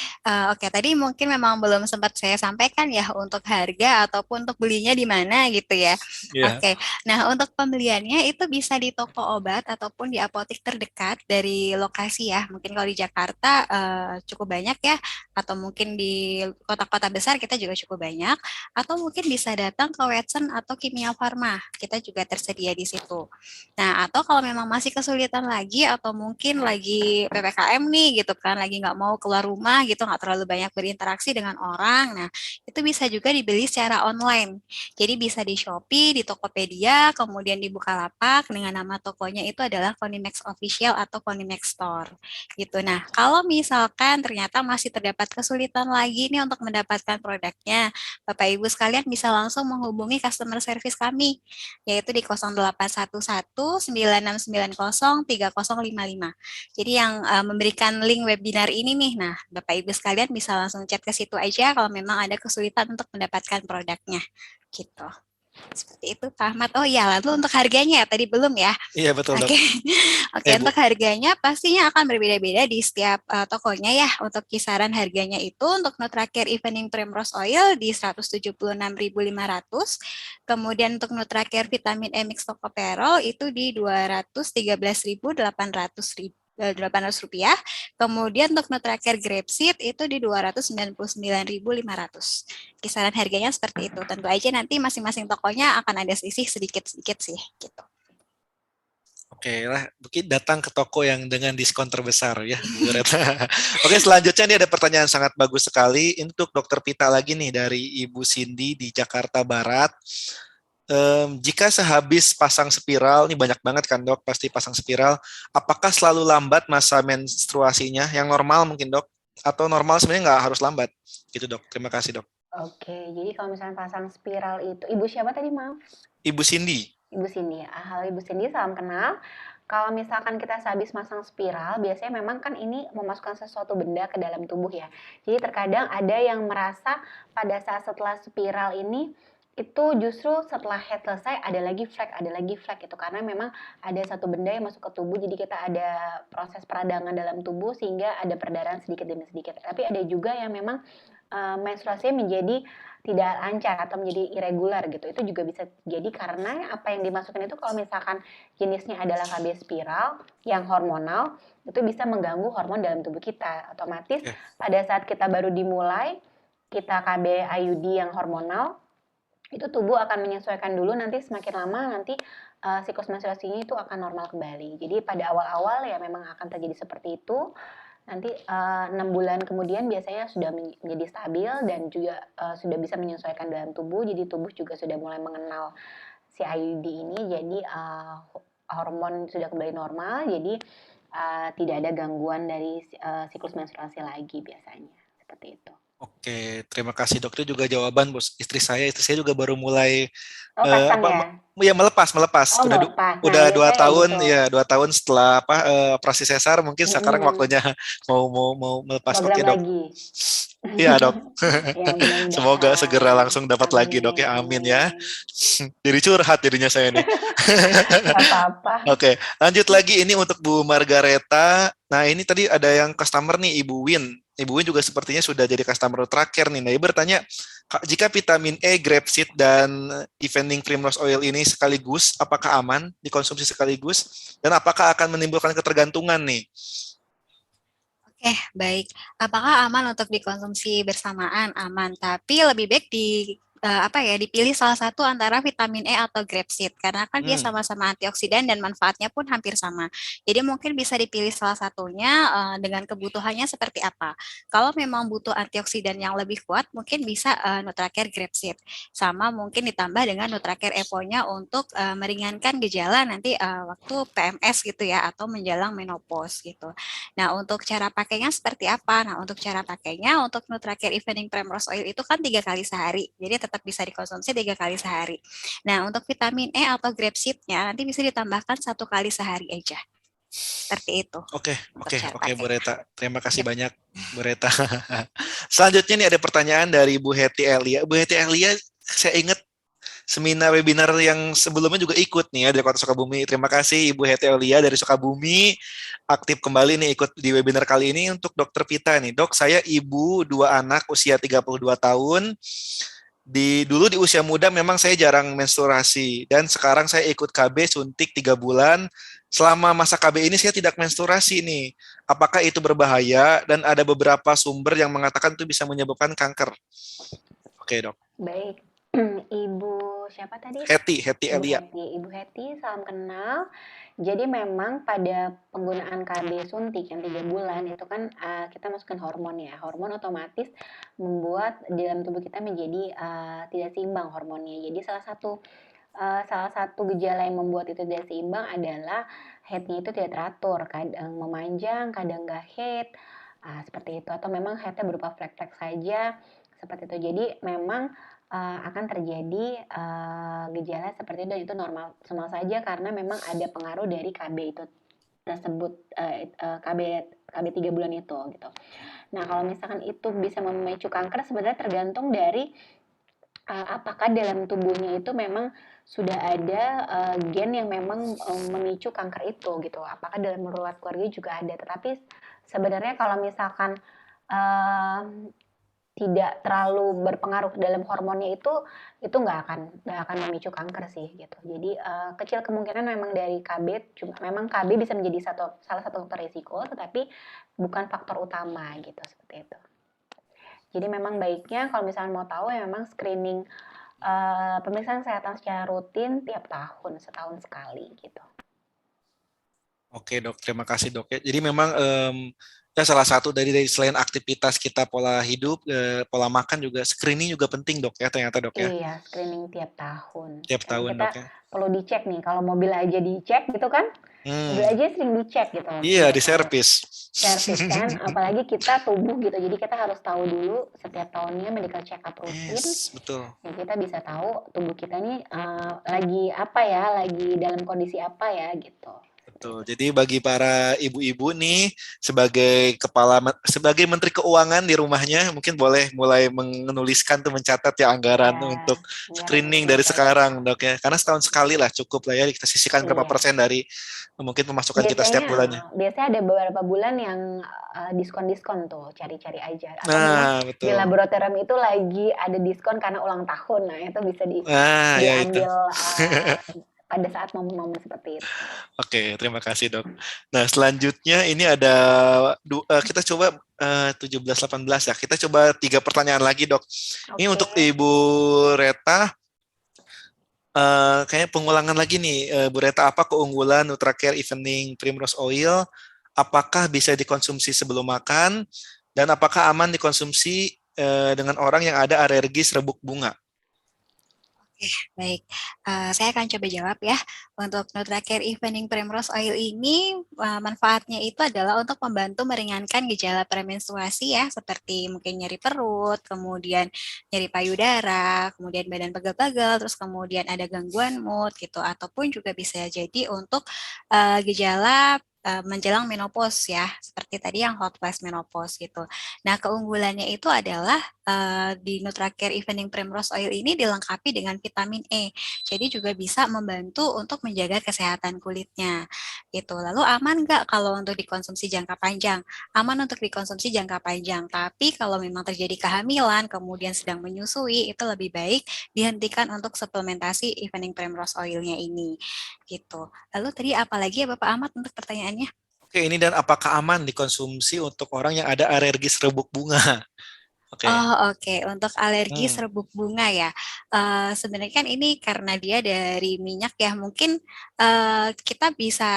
Oke, tadi mungkin memang belum sempat saya sampaikan ya untuk harga ataupun untuk belinya di mana gitu ya. Iya. Oke, nah untuk pembeliannya itu bisa di toko obat ataupun di apotek terdekat dari lokasi ya. Mungkin kalau di Jakarta cukup banyak ya, atau mungkin di kota-kota besar kita juga cukup banyak, atau mungkin bisa datang ke Watson atau Kimia Farma, kita juga tersedia di situ. Nah, atau kalau memang masih kesulitan lagi atau mungkin lagi PPKM nih gitu kan, lagi nggak mau keluar rumah gitu, nggak terlalu banyak berinteraksi dengan orang, nah itu bisa juga dibeli secara online. Jadi bisa di Shopee, di Tokopedia, kemudian di Bukalapak dengan nama tokonya itu adalah Konimex Official atau Konimex Store gitu. Nah, kalau misalkan ternyata masih terdapat kesulitan lagi nih untuk mendapatkan produknya, Bapak Ibu sekalian bisa langsung menghubungi customer service kami, yaitu di 0811-9690-3055. Jadi yang memberikan link webinar ini nih, nah Bapak Ibu sekalian bisa langsung chat ke situ aja kalau memang ada kesulitan untuk mendapatkan produknya, gitu. Seperti itu, Pak Ahmad. Oh iya, lalu untuk harganya tadi belum ya? Iya, betul, Dok. Oke, oke. Bu. Untuk harganya pastinya akan berbeda-beda di setiap tokonya ya. Untuk kisaran harganya itu untuk Nutracare Evening Primrose Oil di 176.500. Kemudian untuk Nutracare Vitamin E Mix Tocopherol itu di 213.800 rupiah. Kemudian untuk Nutracare Grapeseed itu di 299.500. Kisaran harganya seperti itu. Tentu aja nanti masing-masing tokonya akan ada selisih sedikit-sedikit sih gitu. Oke lah, mungkin datang ke toko yang dengan diskon terbesar ya, Bu Reta. Oke, selanjutnya ini ada pertanyaan sangat bagus sekali. Ini untuk Dokter Pita lagi nih dari Ibu Cindy di Jakarta Barat. Jika sehabis pasang spiral, ini banyak banget kan Dok, pasti pasang spiral, apakah selalu lambat masa menstruasinya? Yang normal mungkin Dok? Atau normal sebenarnya nggak harus lambat? Gitu Dok, terima kasih Dok. Oke, jadi kalau misalnya pasang spiral itu, Ibu siapa tadi, maaf? Ibu Cindy. Ibu Cindy. Halo Ibu Cindy, salam kenal. Kalau misalkan kita sehabis masang spiral, biasanya memang kan ini memasukkan sesuatu benda ke dalam tubuh ya. Jadi terkadang ada yang merasa pada saat setelah spiral ini, itu justru setelah head selesai ada lagi flek gitu. Karena memang ada satu benda yang masuk ke tubuh, jadi kita ada proses peradangan dalam tubuh sehingga ada perdarahan sedikit demi sedikit. Tapi ada juga yang memang menstruasinya menjadi tidak lancar atau menjadi irregular gitu. Itu juga bisa jadi karena apa yang dimasukkan itu kalau misalkan jenisnya adalah KB spiral yang hormonal, itu bisa mengganggu hormon dalam tubuh kita. Otomatis pada saat kita baru dimulai, kita KB IUD yang hormonal, itu tubuh akan menyesuaikan dulu, nanti semakin lama nanti siklus menstruasinya itu akan normal kembali. Jadi pada awal-awal ya memang akan terjadi seperti itu. Nanti 6 bulan kemudian biasanya sudah menjadi stabil dan juga sudah bisa menyesuaikan dalam tubuh. Jadi tubuh juga sudah mulai mengenal si IUD ini. Jadi hormon sudah kembali normal. Jadi tidak ada gangguan dari siklus menstruasi lagi biasanya. Seperti itu. Oke, terima kasih dokter juga jawaban bos. Istri saya juga baru mulai pasang ya? Ya melepas. Oh, Udah nah, 2 tahun gitu. Ya 2 tahun setelah operasi sesar, mungkin sekarang waktunya mau melepas. Program Oke dok. lagi. Iya dok. Ya Semoga segera mudah-mudahan. langsung dapat lagi dok Amin, ya, amin ya. amin. Jadi curhat jadinya saya nih. Gak apa-apa. Oke, lanjut lagi ini untuk Bu Margareta. Nah ini tadi ada yang customer nih, Ibu Win. Ibu Win juga sepertinya sudah jadi customer terakhir nih. Nah, Ibu bertanya, jika vitamin E, grapeseed, dan evening primrose oil ini sekaligus, apakah aman dikonsumsi sekaligus? Dan apakah akan menimbulkan ketergantungan nih? Oke, baik. Apakah aman untuk dikonsumsi bersamaan? Aman, tapi lebih baik dipilih salah satu antara vitamin E atau grapeseed karena kan dia sama-sama antioksidan dan manfaatnya pun hampir sama. Jadi mungkin bisa dipilih salah satunya dengan kebutuhannya seperti apa. Kalau memang butuh antioksidan yang lebih kuat, mungkin bisa Nutracare grapeseed. Sama mungkin ditambah dengan Nutracare Evo-nya untuk meringankan gejala nanti waktu PMS gitu ya atau menjelang menopause gitu. Nah, untuk cara pakainya seperti apa? Nah, untuk cara pakainya, untuk Nutracare Evening Primrose Oil itu kan 3 kali sehari. Jadi tetap bisa dikonsumsi 3 kali sehari. Nah, untuk vitamin E atau grapeseed-nya nanti bisa ditambahkan 1 kali sehari aja. Seperti itu. Oke, Bu Pakai. Reta. Terima kasih Yep. banyak, Bu Reta. Selanjutnya nih ada pertanyaan dari Bu Heti Elia. Bu Heti Elia, saya ingat seminar webinar yang sebelumnya juga ikut nih ya dari Kota Sukabumi. Terima kasih Ibu Heti Elia dari Sukabumi, aktif kembali nih ikut di webinar kali ini untuk Dokter Vita nih. Dok, saya ibu 2 anak usia 32 tahun. Dulu di usia muda memang saya jarang menstruasi dan sekarang saya ikut KB suntik 3 bulan. Selama masa KB ini saya tidak menstruasi nih. Apakah itu berbahaya dan ada beberapa sumber yang mengatakan itu bisa menyebabkan kanker? Oke dok. Baik. Ibu siapa tadi? Heti Ibu Elia. Heti. Ibu Heti, salam kenal. Jadi memang pada penggunaan KB suntik yang 3 bulan itu kan kita masukkan hormon ya. Hormon otomatis membuat di dalam tubuh kita menjadi tidak seimbang hormonnya. Jadi salah satu gejala yang membuat itu tidak seimbang adalah headnya itu tidak teratur, kadang memanjang, kadang nggak head, seperti itu. Atau memang headnya berupa flek-flek saja, seperti itu. Jadi memang akan terjadi gejala seperti itu dan itu normal saja karena memang ada pengaruh dari KB itu tersebut, KB 3 bulan itu gitu. Nah, kalau misalkan itu bisa memicu kanker sebenarnya tergantung dari apakah dalam tubuhnya itu memang sudah ada gen yang memang memicu kanker itu gitu. Apakah dalam riwayat keluarga juga ada. Tetapi sebenarnya kalau misalkan tidak terlalu berpengaruh dalam hormonnya itu nggak akan memicu kanker sih gitu. Jadi kecil kemungkinan memang dari KB, cuma memang KB bisa menjadi salah satu faktor risiko, tetapi bukan faktor utama gitu seperti itu. Jadi memang baiknya kalau misalnya mau tahu ya memang screening pemeriksaan kesehatan secara rutin tiap tahun, setahun sekali gitu. Oke dok, terima kasih dok ya. Jadi memang ya salah satu dari selain aktivitas kita pola hidup, pola makan juga screening juga penting dok ya ternyata dok ya. Iya, screening tiap tahun. Tiap Karena tahun kita dok ya. perlu dicek nih, kalau mobil aja dicek gitu kan, mobil aja sering dicek gitu. Iya, Biar di tahu servis. servis kan, apalagi kita tubuh gitu. Jadi kita harus tahu dulu setiap tahunnya medical check up rutin. Yes, betul. Ya kita bisa tahu tubuh kita nih lagi apa ya, lagi dalam kondisi apa ya gitu. Betul. Jadi bagi para ibu-ibu nih sebagai Menteri Keuangan di rumahnya mungkin boleh mulai menuliskan tuh mencatat ya anggaran Ya, untuk anggaran screening untuk dari medical check sekarang up. dok ya. Karena setahun sekali lah cukup lah ya kita sisihkan berapa Iya. persen dari mungkin pemasukan kita setiap bulannya. Biasanya ada beberapa bulan yang diskon-diskon tuh, cari-cari aja. Atau memang Nah, di betul. laboratorium itu lagi ada diskon karena ulang tahun. Nah, itu bisa Nah, ya itu. diambil pada saat momen-momen seperti itu. Oke, terima kasih dok. Nah, selanjutnya ini ada kita coba 17-18 ya. Kita coba 3 pertanyaan lagi dok. Ini untuk Ibu Reta. Kayaknya pengulangan lagi nih, Bu Reta, apa keunggulan Nutracare Evening Primrose Oil? Apakah bisa dikonsumsi sebelum makan? Dan apakah aman dikonsumsi dengan orang yang ada alergi serbuk bunga? Oke, baik. Saya akan coba jawab ya. Untuk Nutracare Evening Primrose Oil ini manfaatnya itu adalah untuk membantu meringankan gejala premenstruasi ya, seperti mungkin nyeri perut, kemudian nyeri payudara, kemudian badan pegel-pegel, terus kemudian ada gangguan mood gitu, ataupun juga bisa jadi untuk gejala menjelang menopause ya, seperti tadi yang hot flash menopause gitu. Nah, keunggulannya itu adalah di Nutracare Evening Primrose Oil ini dilengkapi dengan vitamin E. Jadi juga bisa membantu untuk menjaga kesehatan kulitnya. Gitu. Lalu aman nggak kalau untuk dikonsumsi jangka panjang? Aman untuk dikonsumsi jangka panjang, tapi kalau memang terjadi kehamilan, kemudian sedang menyusui, itu lebih baik dihentikan untuk suplementasi Evening Primrose Oil-nya ini. Gitu. Lalu tadi apa lagi ya Bapak Ahmad untuk pertanyaannya? Oke, ini dan apakah aman dikonsumsi untuk orang yang ada alergi serbuk bunga? Oke. Oh, oke. Untuk alergi Hmm. serbuk bunga ya, sebenarnya kan ini karena dia dari minyak ya, mungkin kita bisa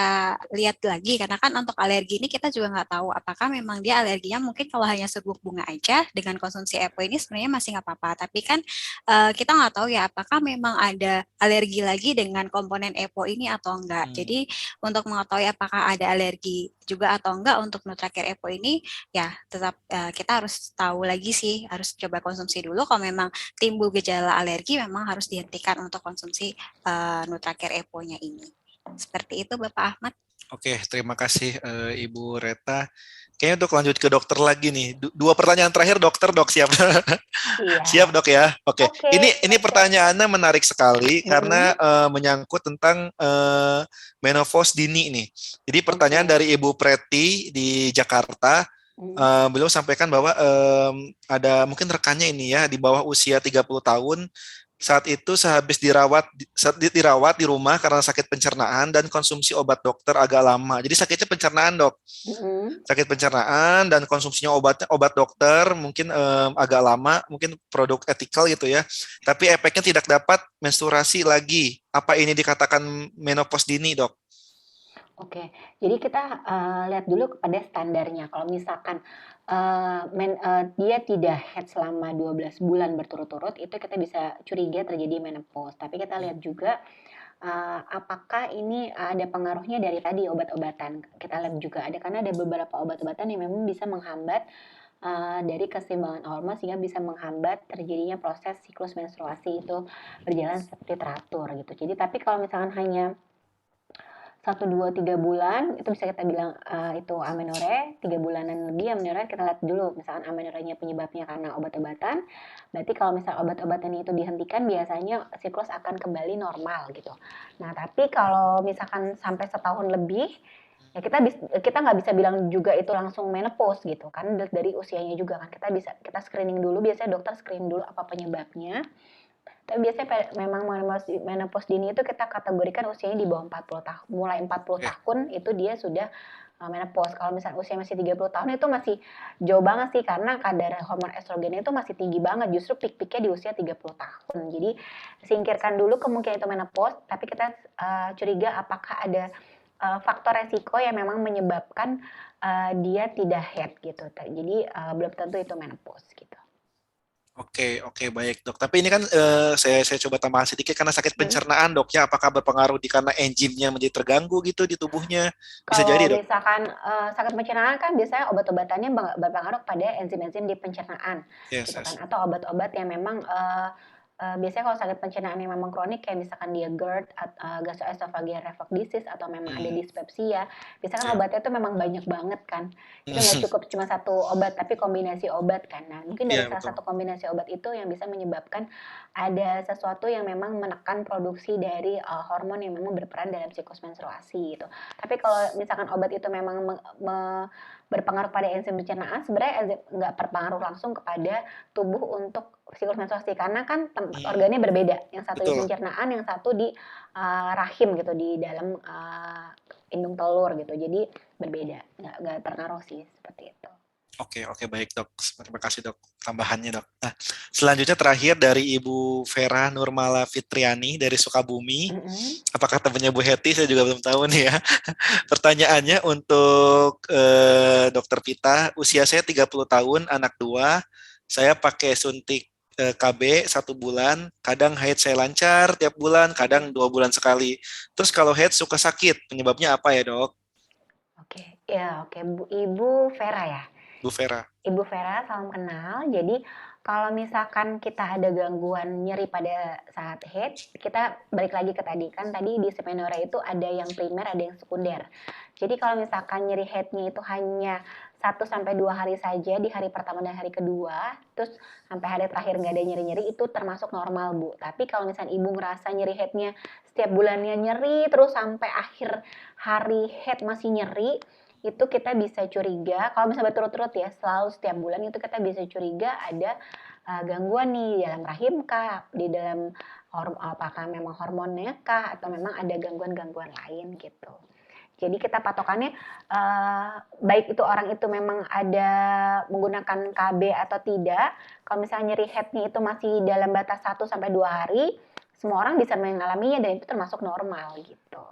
lihat lagi, karena kan untuk alergi ini kita juga nggak tahu apakah memang dia alerginya mungkin kalau hanya serbuk bunga aja dengan konsumsi EPO ini sebenarnya masih nggak apa-apa. Tapi kan kita nggak tahu ya apakah memang ada alergi lagi dengan komponen EPO ini atau enggak. Jadi untuk mengetahui apakah ada alergi juga atau enggak untuk Nutracare EPO ini, ya tetap kita harus tahu lagi sih, harus coba konsumsi dulu. Kalau memang timbul gejala alergi, memang harus dihentikan untuk konsumsi Nutracare EPO-nya ini. Seperti itu Bapak Ahmad. Oke, terima kasih Ibu Reta. Kayaknya untuk lanjut ke dokter lagi nih. Dua pertanyaan terakhir dokter, dok siap? Iya. Siap dok ya. Oke. Oke, Ini pertanyaannya menarik sekali karena Mm-mm. menyangkut tentang menopause dini nih. Jadi pertanyaan Oke. dari Ibu Preti di Jakarta. Beliau sampaikan bahwa ada mungkin rekannya ini ya di bawah usia 30 tahun saat itu sehabis dirawat di rumah karena sakit pencernaan dan konsumsi obat dokter agak lama. Jadi sakitnya pencernaan, Dok. Mm-mm. Sakit pencernaan dan konsumsinya obat dokter mungkin agak lama, mungkin produk etikal gitu ya. Tapi efeknya tidak dapat menstruasi lagi. Apa ini dikatakan menopause dini, Dok? Oke, jadi kita lihat dulu kepada standarnya. Kalau misalkan dia tidak head selama 12 bulan berturut-turut, itu kita bisa curiga terjadi menopause. Tapi kita lihat juga apakah ini ada pengaruhnya dari tadi obat-obatan. Kita lihat juga ada, karena ada beberapa obat-obatan yang memang bisa menghambat dari keseimbangan hormon, sehingga bisa menghambat terjadinya proses siklus menstruasi itu berjalan seperti teratur gitu. Jadi tapi kalau misalkan hanya 1, 2, 3 bulan itu bisa kita bilang itu amenorrhea. 3 bulanan lebih amenorrhea, kita lihat dulu misalkan amenorrhea penyebabnya karena obat-obatan. Berarti kalau misalnya obat-obatan itu dihentikan, biasanya siklus akan kembali normal gitu. Nah tapi kalau misalkan sampai setahun lebih, ya kita nggak bisa bilang juga itu langsung menopause gitu kan, dari usianya juga kan. Kita screening dulu, biasanya dokter screening dulu apa penyebabnya. Tapi biasanya memang menopause dini itu kita kategorikan usianya di bawah 40 tahun. Mulai 40 Oke. tahun itu dia sudah menopause. Kalau misalnya usia masih 30 tahun itu masih jauh banget sih, karena kadar hormon estrogennya itu masih tinggi banget. Justru peak-peaknya di usia 30 tahun. Jadi singkirkan dulu kemungkinan itu menopause, tapi kita curiga apakah ada faktor resiko yang memang menyebabkan dia tidak head gitu. Jadi belum tentu itu menopause gitu. Oke, baik dok. Tapi ini kan saya coba tambahkan sedikit karena sakit pencernaan dok ya. Apakah berpengaruh karena enzimnya menjadi terganggu gitu di tubuhnya? Bisa Kalau jadi dok. misalkan sakit pencernaan kan biasanya obat-obatannya berpengaruh pada enzim-enzim di pencernaan Yes, gitu kan, yes. atau obat-obat yang memang biasanya kalau sakit pencernaan yang memang kronik, kayak misalkan dia GERD, gastroesophageal reflux disease, atau memang ada dispepsia, biasanya kan Ya. obatnya itu memang banyak banget kan. Itu nggak cukup cuma satu obat, tapi kombinasi obat kan. Nah, mungkin dari Iya salah betul. satu kombinasi obat itu yang bisa menyebabkan ada sesuatu yang memang menekan produksi dari hormon yang memang berperan dalam siklus menstruasi gitu. Tapi kalau misalkan obat itu memang berpengaruh pada enzim pencernaan, sebenarnya enzim nggak berpengaruh langsung kepada tubuh untuk siklus menstruasi, karena kan organnya berbeda. Yang satu di Betul. pencernaan, yang satu di rahim gitu, di dalam indung telur gitu. Jadi berbeda, nggak terpengaruh sih seperti itu. Oke, baik dok. Terima kasih dok tambahannya dok. Nah, selanjutnya terakhir dari Ibu Vera Nurmala Fitriani dari Sukabumi. Mm-mm. Apakah temannya Bu Heti? Saya juga belum tahu nih ya. Pertanyaannya untuk Dokter Pita, usia saya 30 tahun, anak 2. Saya pakai suntik KB 1 bulan, kadang haid saya lancar tiap bulan, kadang 2 bulan sekali. Terus kalau haid suka sakit, penyebabnya apa ya dok? Oke, ya oke, Ibu Vera ya. Bu Vera. Ibu Vera, salam kenal. Jadi Kalau misalkan kita ada gangguan nyeri pada saat haid, kita balik lagi ke tadi, kan tadi dysmenorrhea itu ada yang primer, ada yang sekunder. Jadi kalau misalkan nyeri haidnya itu hanya 1-2 hari saja di hari pertama dan hari kedua, terus sampai hari terakhir nggak ada nyeri-nyeri, itu termasuk normal, Bu. Tapi kalau misalnya Ibu ngerasa nyeri haidnya setiap bulannya nyeri, terus sampai akhir hari haid masih nyeri, itu kita bisa curiga, kalau misalnya berturut-turut ya, selalu setiap bulan itu kita bisa curiga ada gangguan nih di dalam rahim kah, di dalam apakah memang hormonnya kah, atau memang ada gangguan-gangguan lain gitu. Jadi kita patokannya baik itu orang itu memang ada menggunakan KB atau tidak, kalau misalnya nyeri headnya itu masih dalam batas 1-2 hari, semua orang bisa mengalaminya dan itu termasuk normal gitu.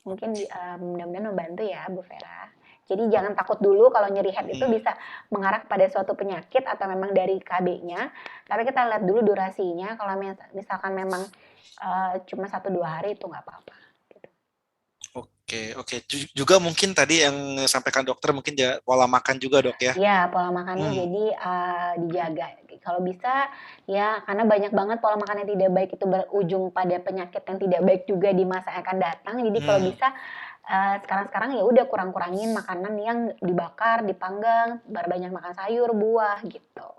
Mungkin mudah-mudahan membantu ya Bu Vera. Jadi jangan takut dulu kalau nyeri head itu bisa mengarah pada suatu penyakit atau memang dari KB-nya. Tapi kita lihat dulu durasinya. Kalau misalkan memang cuma 1-2 hari itu nggak apa-apa. Oke. Juga mungkin tadi yang sampaikan dokter mungkin pola makan juga dok ya? Iya, pola makannya jadi dijaga. Kalau bisa ya, karena banyak banget pola makan yang tidak baik itu berujung pada penyakit yang tidak baik juga di masa yang akan datang. Jadi kalau bisa sekarang-sekarang ya udah kurang-kurangin makanan yang dibakar, dipanggang, banyak makan sayur, buah gitu.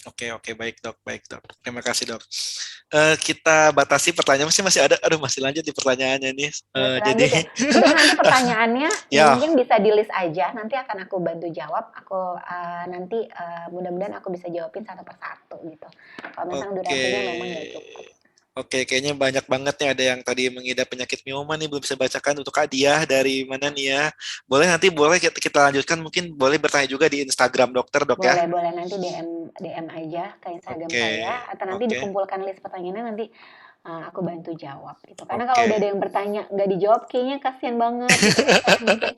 Oke, baik dok. Terima kasih dok. Kita batasi pertanyaan, masih ada, masih lanjut di pertanyaannya nih. Jadi sebenarnya nanti pertanyaannya ya. mungkin bisa di list aja, nanti akan aku bantu jawab. Aku nanti mudah-mudahan aku bisa jawabin satu persatu gitu. Kalau misalnya durasinya memang nggak cukup. Oke, kayaknya banyak banget nih, ada yang tadi mengidap penyakit mioma nih, belum bisa bacakan. Untuk Adiah dari mana nih ya? Boleh kita lanjutkan, mungkin boleh bertanya juga di Instagram dokter dok ya? Boleh, nanti DM aja ke Instagram saya, atau nanti dikumpulkan list pertanyaannya, nanti aku bantu jawab gitu. Karena kalau udah ada yang bertanya nggak dijawab, kayaknya kasihan banget gitu.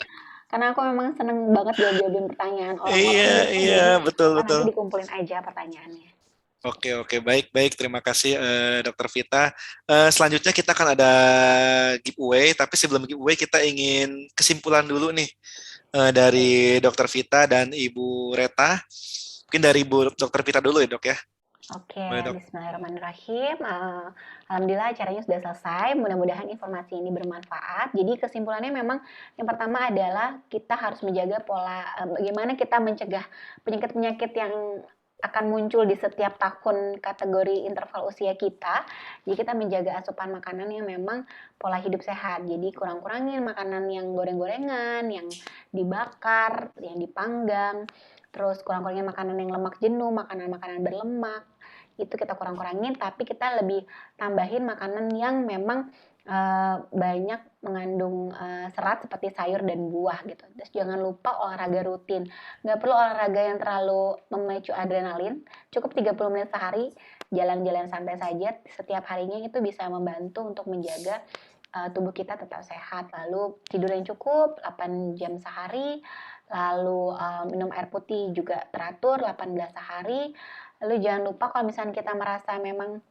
Karena aku memang seneng banget jawabin pertanyaan orang-orang. Iya, betul. Nanti dikumpulin aja pertanyaannya. Oke, baik. Terima kasih Dokter Vita. Selanjutnya kita akan ada giveaway, tapi sebelum giveaway kita ingin kesimpulan dulu nih dari Dokter Vita dan Ibu Reta. Mungkin dari Ibu Dokter Vita dulu ya dok ya. Oke, bismillahirrahmanirrahim. Alhamdulillah acaranya sudah selesai. Mudah-mudahan informasi ini bermanfaat. Jadi kesimpulannya memang yang pertama adalah kita harus menjaga pola bagaimana kita mencegah penyakit-penyakit yang akan muncul di setiap tahun kategori interval usia kita. Jadi kita menjaga asupan makanan yang memang pola hidup sehat. Jadi kurang-kurangin makanan yang goreng-gorengan, yang dibakar, yang dipanggang. Terus kurang-kurangin makanan yang lemak jenuh, makanan-makanan berlemak. Itu kita kurang-kurangin, tapi kita lebih tambahin makanan yang memang banyak mengandung serat seperti sayur dan buah gitu. Terus jangan lupa olahraga rutin. Nggak perlu olahraga yang terlalu memicu adrenalin, cukup 30 menit sehari, jalan-jalan santai saja setiap harinya, itu bisa membantu untuk menjaga tubuh kita tetap sehat. Lalu tidur yang cukup 8 jam sehari, lalu minum air putih juga teratur 8 gelas sehari. Lalu jangan lupa kalau misalnya kita merasa memang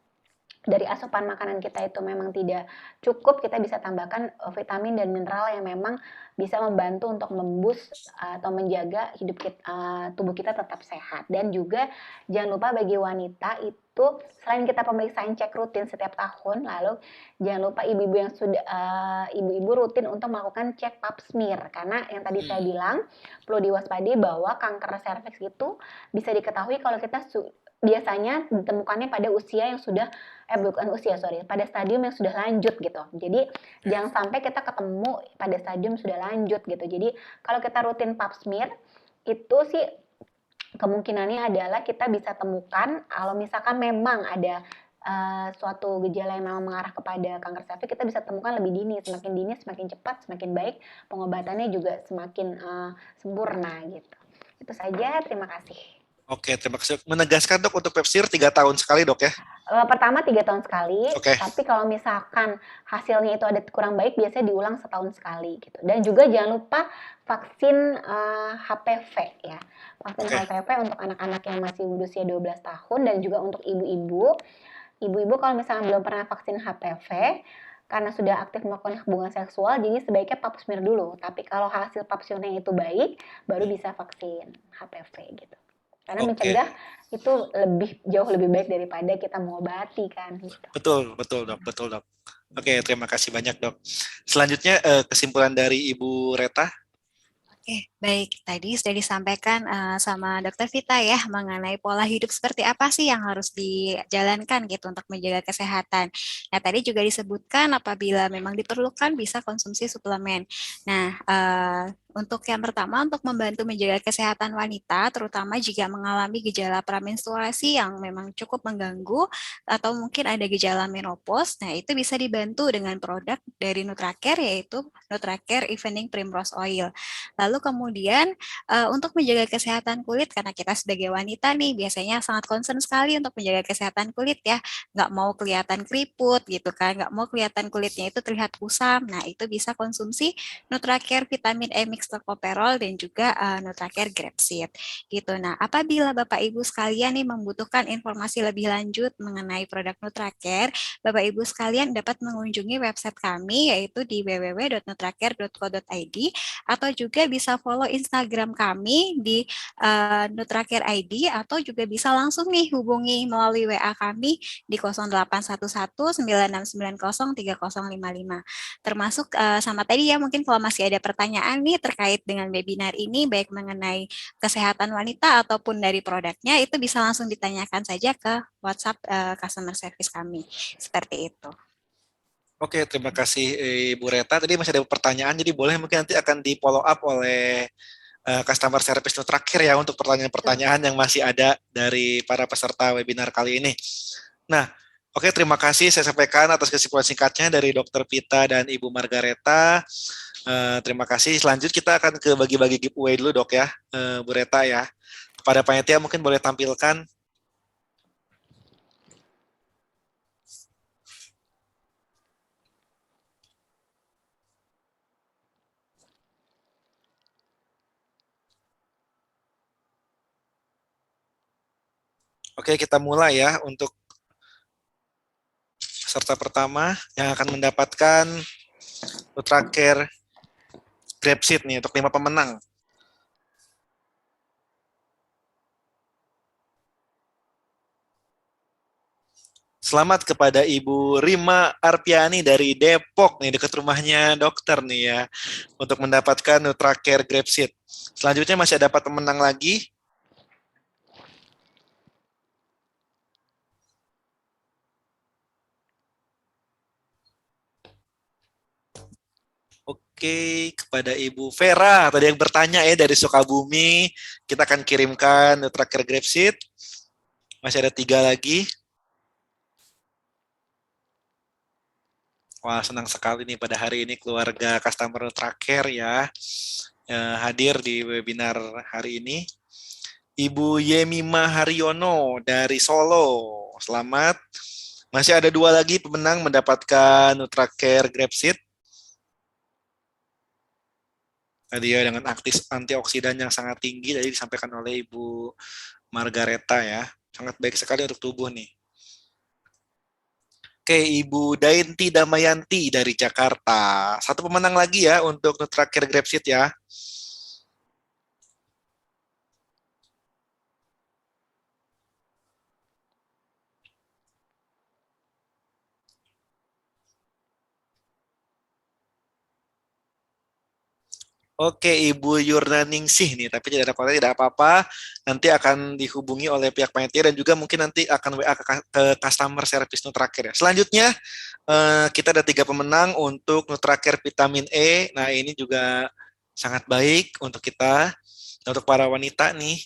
dari asupan makanan kita itu memang tidak cukup, kita bisa tambahkan vitamin dan mineral yang memang bisa membantu untuk memboost atau menjaga tubuh kita tetap sehat. Dan juga jangan lupa bagi wanita itu, selain kita pemeriksaan cek rutin setiap tahun, lalu jangan lupa ibu-ibu rutin untuk melakukan cek pap smear, karena yang tadi saya bilang perlu diwaspadai bahwa kanker serviks itu bisa diketahui kalau kita biasanya ditemukannya pada usia yang sudah pada stadium yang sudah lanjut gitu. Jadi jangan sampai kita ketemu pada stadium sudah lanjut gitu. Jadi kalau kita rutin pap smear itu sih kemungkinannya adalah kita bisa temukan kalau misalkan memang ada suatu gejala yang memang mengarah kepada kanker serviks, kita bisa temukan lebih dini. Semakin dini semakin cepat, semakin baik, pengobatannya juga semakin sempurna gitu. Itu saja, terima kasih. Oke, terima kasih. Menegaskan dok, untuk pap smear 3 tahun sekali dok ya? Pertama 3 tahun sekali, tapi kalau misalkan hasilnya itu ada kurang baik, biasanya diulang setahun sekali gitu. Dan juga jangan lupa vaksin HPV ya. Vaksin HPV untuk anak-anak yang masih berusia 12 tahun dan juga untuk ibu-ibu. Ibu-ibu kalau misalnya belum pernah vaksin HPV, karena sudah aktif melakukan hubungan seksual, jadi sebaiknya pap smear dulu. Tapi kalau hasil pap smearnya itu baik, baru bisa vaksin HPV gitu. Karena Oke. mencegah itu jauh lebih baik daripada kita mengobati kan gitu. Betul, betul dok, betul dok. Oke, terima kasih banyak dok. Selanjutnya kesimpulan dari Ibu Reta. Oke, baik. Tadi sudah disampaikan sama Dokter Vita ya mengenai pola hidup seperti apa sih yang harus dijalankan gitu untuk menjaga kesehatan. Nah, tadi juga disebutkan apabila memang diperlukan bisa konsumsi suplemen. Nah, untuk yang pertama, untuk membantu menjaga kesehatan wanita, terutama jika mengalami gejala pramenstruasi yang memang cukup mengganggu, atau mungkin ada gejala menopause, nah itu bisa dibantu dengan produk dari Nutracare, yaitu Nutracare Evening Primrose Oil. Lalu kemudian untuk menjaga kesehatan kulit, karena kita sebagai wanita nih biasanya sangat concern sekali untuk menjaga kesehatan kulit ya, nggak mau kelihatan keriput gitu kan, nggak mau kelihatan kulitnya itu terlihat kusam. Nah itu bisa konsumsi Nutracare Vitamin E Mix Tocopherol dan juga Nutracare Grapeseed gitu. Nah apabila Bapak Ibu sekalian nih membutuhkan informasi lebih lanjut mengenai produk Nutracare, Bapak Ibu sekalian dapat mengunjungi website kami yaitu di www.nutracare.co.id atau juga bisa follow Instagram kami di Nutracare ID atau juga bisa langsung nih hubungi melalui WA kami di 0811 9690 3055. Termasuk sama tadi ya mungkin kalau masih ada pertanyaan nih terkait dengan webinar ini baik mengenai kesehatan wanita ataupun dari produknya itu bisa langsung ditanyakan saja ke WhatsApp customer service kami. Seperti itu. Oke, terima kasih Ibu Reta. Tadi masih ada pertanyaan, jadi boleh mungkin nanti akan di follow up oleh customer service Nutracare ya untuk pertanyaan-pertanyaan yang masih ada dari para peserta webinar kali ini. Nah, oke, terima kasih saya sampaikan atas kesimpulan singkatnya dari Dr. Pita dan Ibu Margareta. Terima kasih. Selanjut kita akan ke bagi-bagi giveaway dulu dok ya, Bu Reta ya. Kepada panitia mungkin boleh tampilkan. Oke, kita mulai ya untuk peserta pertama yang akan mendapatkan Nutracare Grapeseed nih untuk 5 pemenang. Selamat kepada Ibu Rima Arpiani dari Depok nih dekat rumahnya dokter nih ya untuk mendapatkan Nutracare Grapeseed. Selanjutnya masih dapat pemenang lagi. Oke, kepada Ibu Vera tadi yang bertanya ya dari Sukabumi, kita akan kirimkan Nutracare Grapeseed. Masih ada 3 lagi. Wah, senang sekali nih pada hari ini keluarga customer Nutracare ya hadir di webinar hari ini. Ibu Yemima Haryono dari Solo. Selamat. Masih ada 2 lagi pemenang mendapatkan Nutracare Grapeseed. Tadi ya dengan antioksidan yang sangat tinggi tadi disampaikan oleh Ibu Margareta ya. Sangat baik sekali untuk tubuh nih. Oke, Ibu Dainti Damayanti dari Jakarta. Satu pemenang lagi ya untuk Nutracare Grapeseed ya. Oke, Ibu Yurnaningsih nih, tapi tidak ada kontak, tidak apa-apa. Nanti akan dihubungi oleh pihak panitia dan juga mungkin nanti akan WA ke customer service Nutracare ya. Selanjutnya, kita ada 3 pemenang untuk Nutracare Vitamin E. Nah, ini juga sangat baik untuk kita, untuk para wanita nih.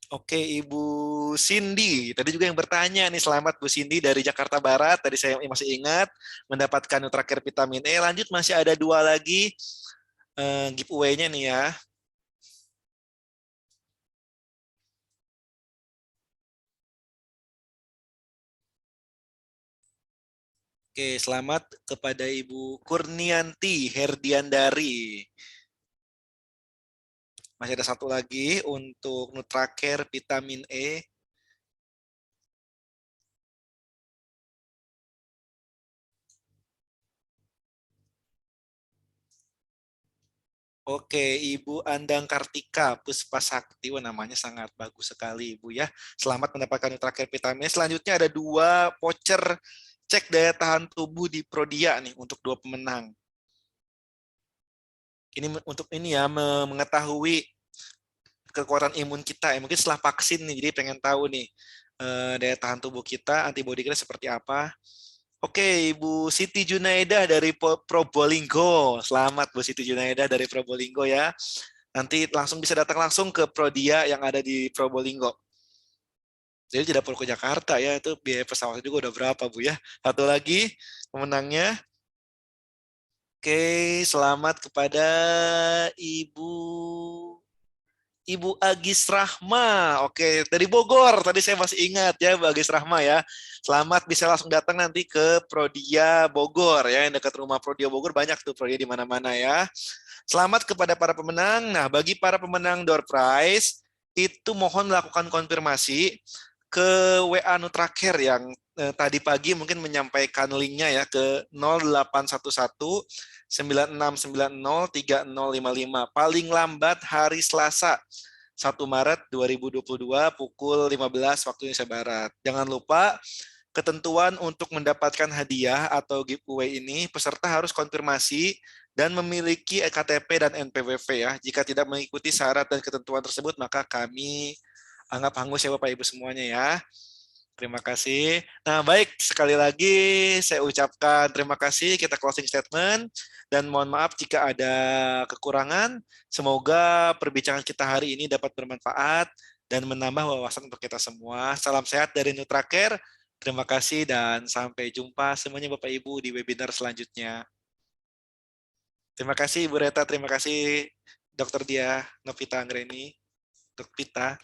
Oke, Ibu Cindy. Tadi juga yang bertanya nih, selamat Bu Cindy dari Jakarta Barat. Tadi saya masih ingat mendapatkan Nutracare Vitamin E. Lanjut masih ada 2 lagi giveaway-nya nih ya. Oke, selamat kepada Ibu Kurnianti Herdiandari. Masih ada 1 lagi untuk Nutracare Vitamin E. Oke, Ibu Andang Kartika Puspasakti, wah, namanya sangat bagus sekali Ibu ya. Selamat mendapatkan Nutracare vitamin. Selanjutnya ada 2 voucher cek daya tahan tubuh di Prodia nih untuk 2 pemenang. Ini untuk ini ya, mengetahui kekuatan imun kita ya. Mungkin setelah vaksin nih, jadi pengen tahu nih daya tahan tubuh kita, antibodi kita seperti apa. Oke, Ibu Siti Junaida dari Probolinggo. Selamat Bu Siti Junaida dari Probolinggo ya. Nanti langsung bisa datang langsung ke Prodia yang ada di Probolinggo. Jadi tidak perlu ke Jakarta ya, itu biaya pesawat juga udah berapa Bu ya. Satu lagi pemenangnya. Oke, selamat kepada Ibu Agis Rahma. Oke, dari Bogor. Tadi saya masih ingat ya, Bu Agis Rahma ya. Selamat, bisa langsung datang nanti ke Prodia Bogor ya, yang dekat rumah Prodia Bogor, banyak tuh Prodia di mana-mana ya. Selamat kepada para pemenang. Nah, bagi para pemenang door prize, itu mohon melakukan konfirmasi ke WA Nutracare yang tadi pagi mungkin menyampaikan linknya ya ke 0811 9690 3055. Paling lambat hari Selasa 1 Maret 2022 pukul 15 waktu Indonesia Barat. Jangan lupa ketentuan untuk mendapatkan hadiah atau giveaway ini, peserta harus konfirmasi dan memiliki KTP dan NPWP ya. Jika tidak mengikuti syarat dan ketentuan tersebut, maka kami anggap hangus ya Bapak Ibu semuanya ya. Terima kasih. Nah, baik, sekali lagi saya ucapkan terima kasih, kita closing statement, dan mohon maaf jika ada kekurangan. Semoga perbincangan kita hari ini dapat bermanfaat dan menambah wawasan untuk kita semua. Salam sehat dari Nutracare. Terima kasih dan sampai jumpa semuanya Bapak Ibu di webinar selanjutnya. Terima kasih Ibu Reta, terima kasih Dr. Dia Novita Anggreni, Dr. Pita.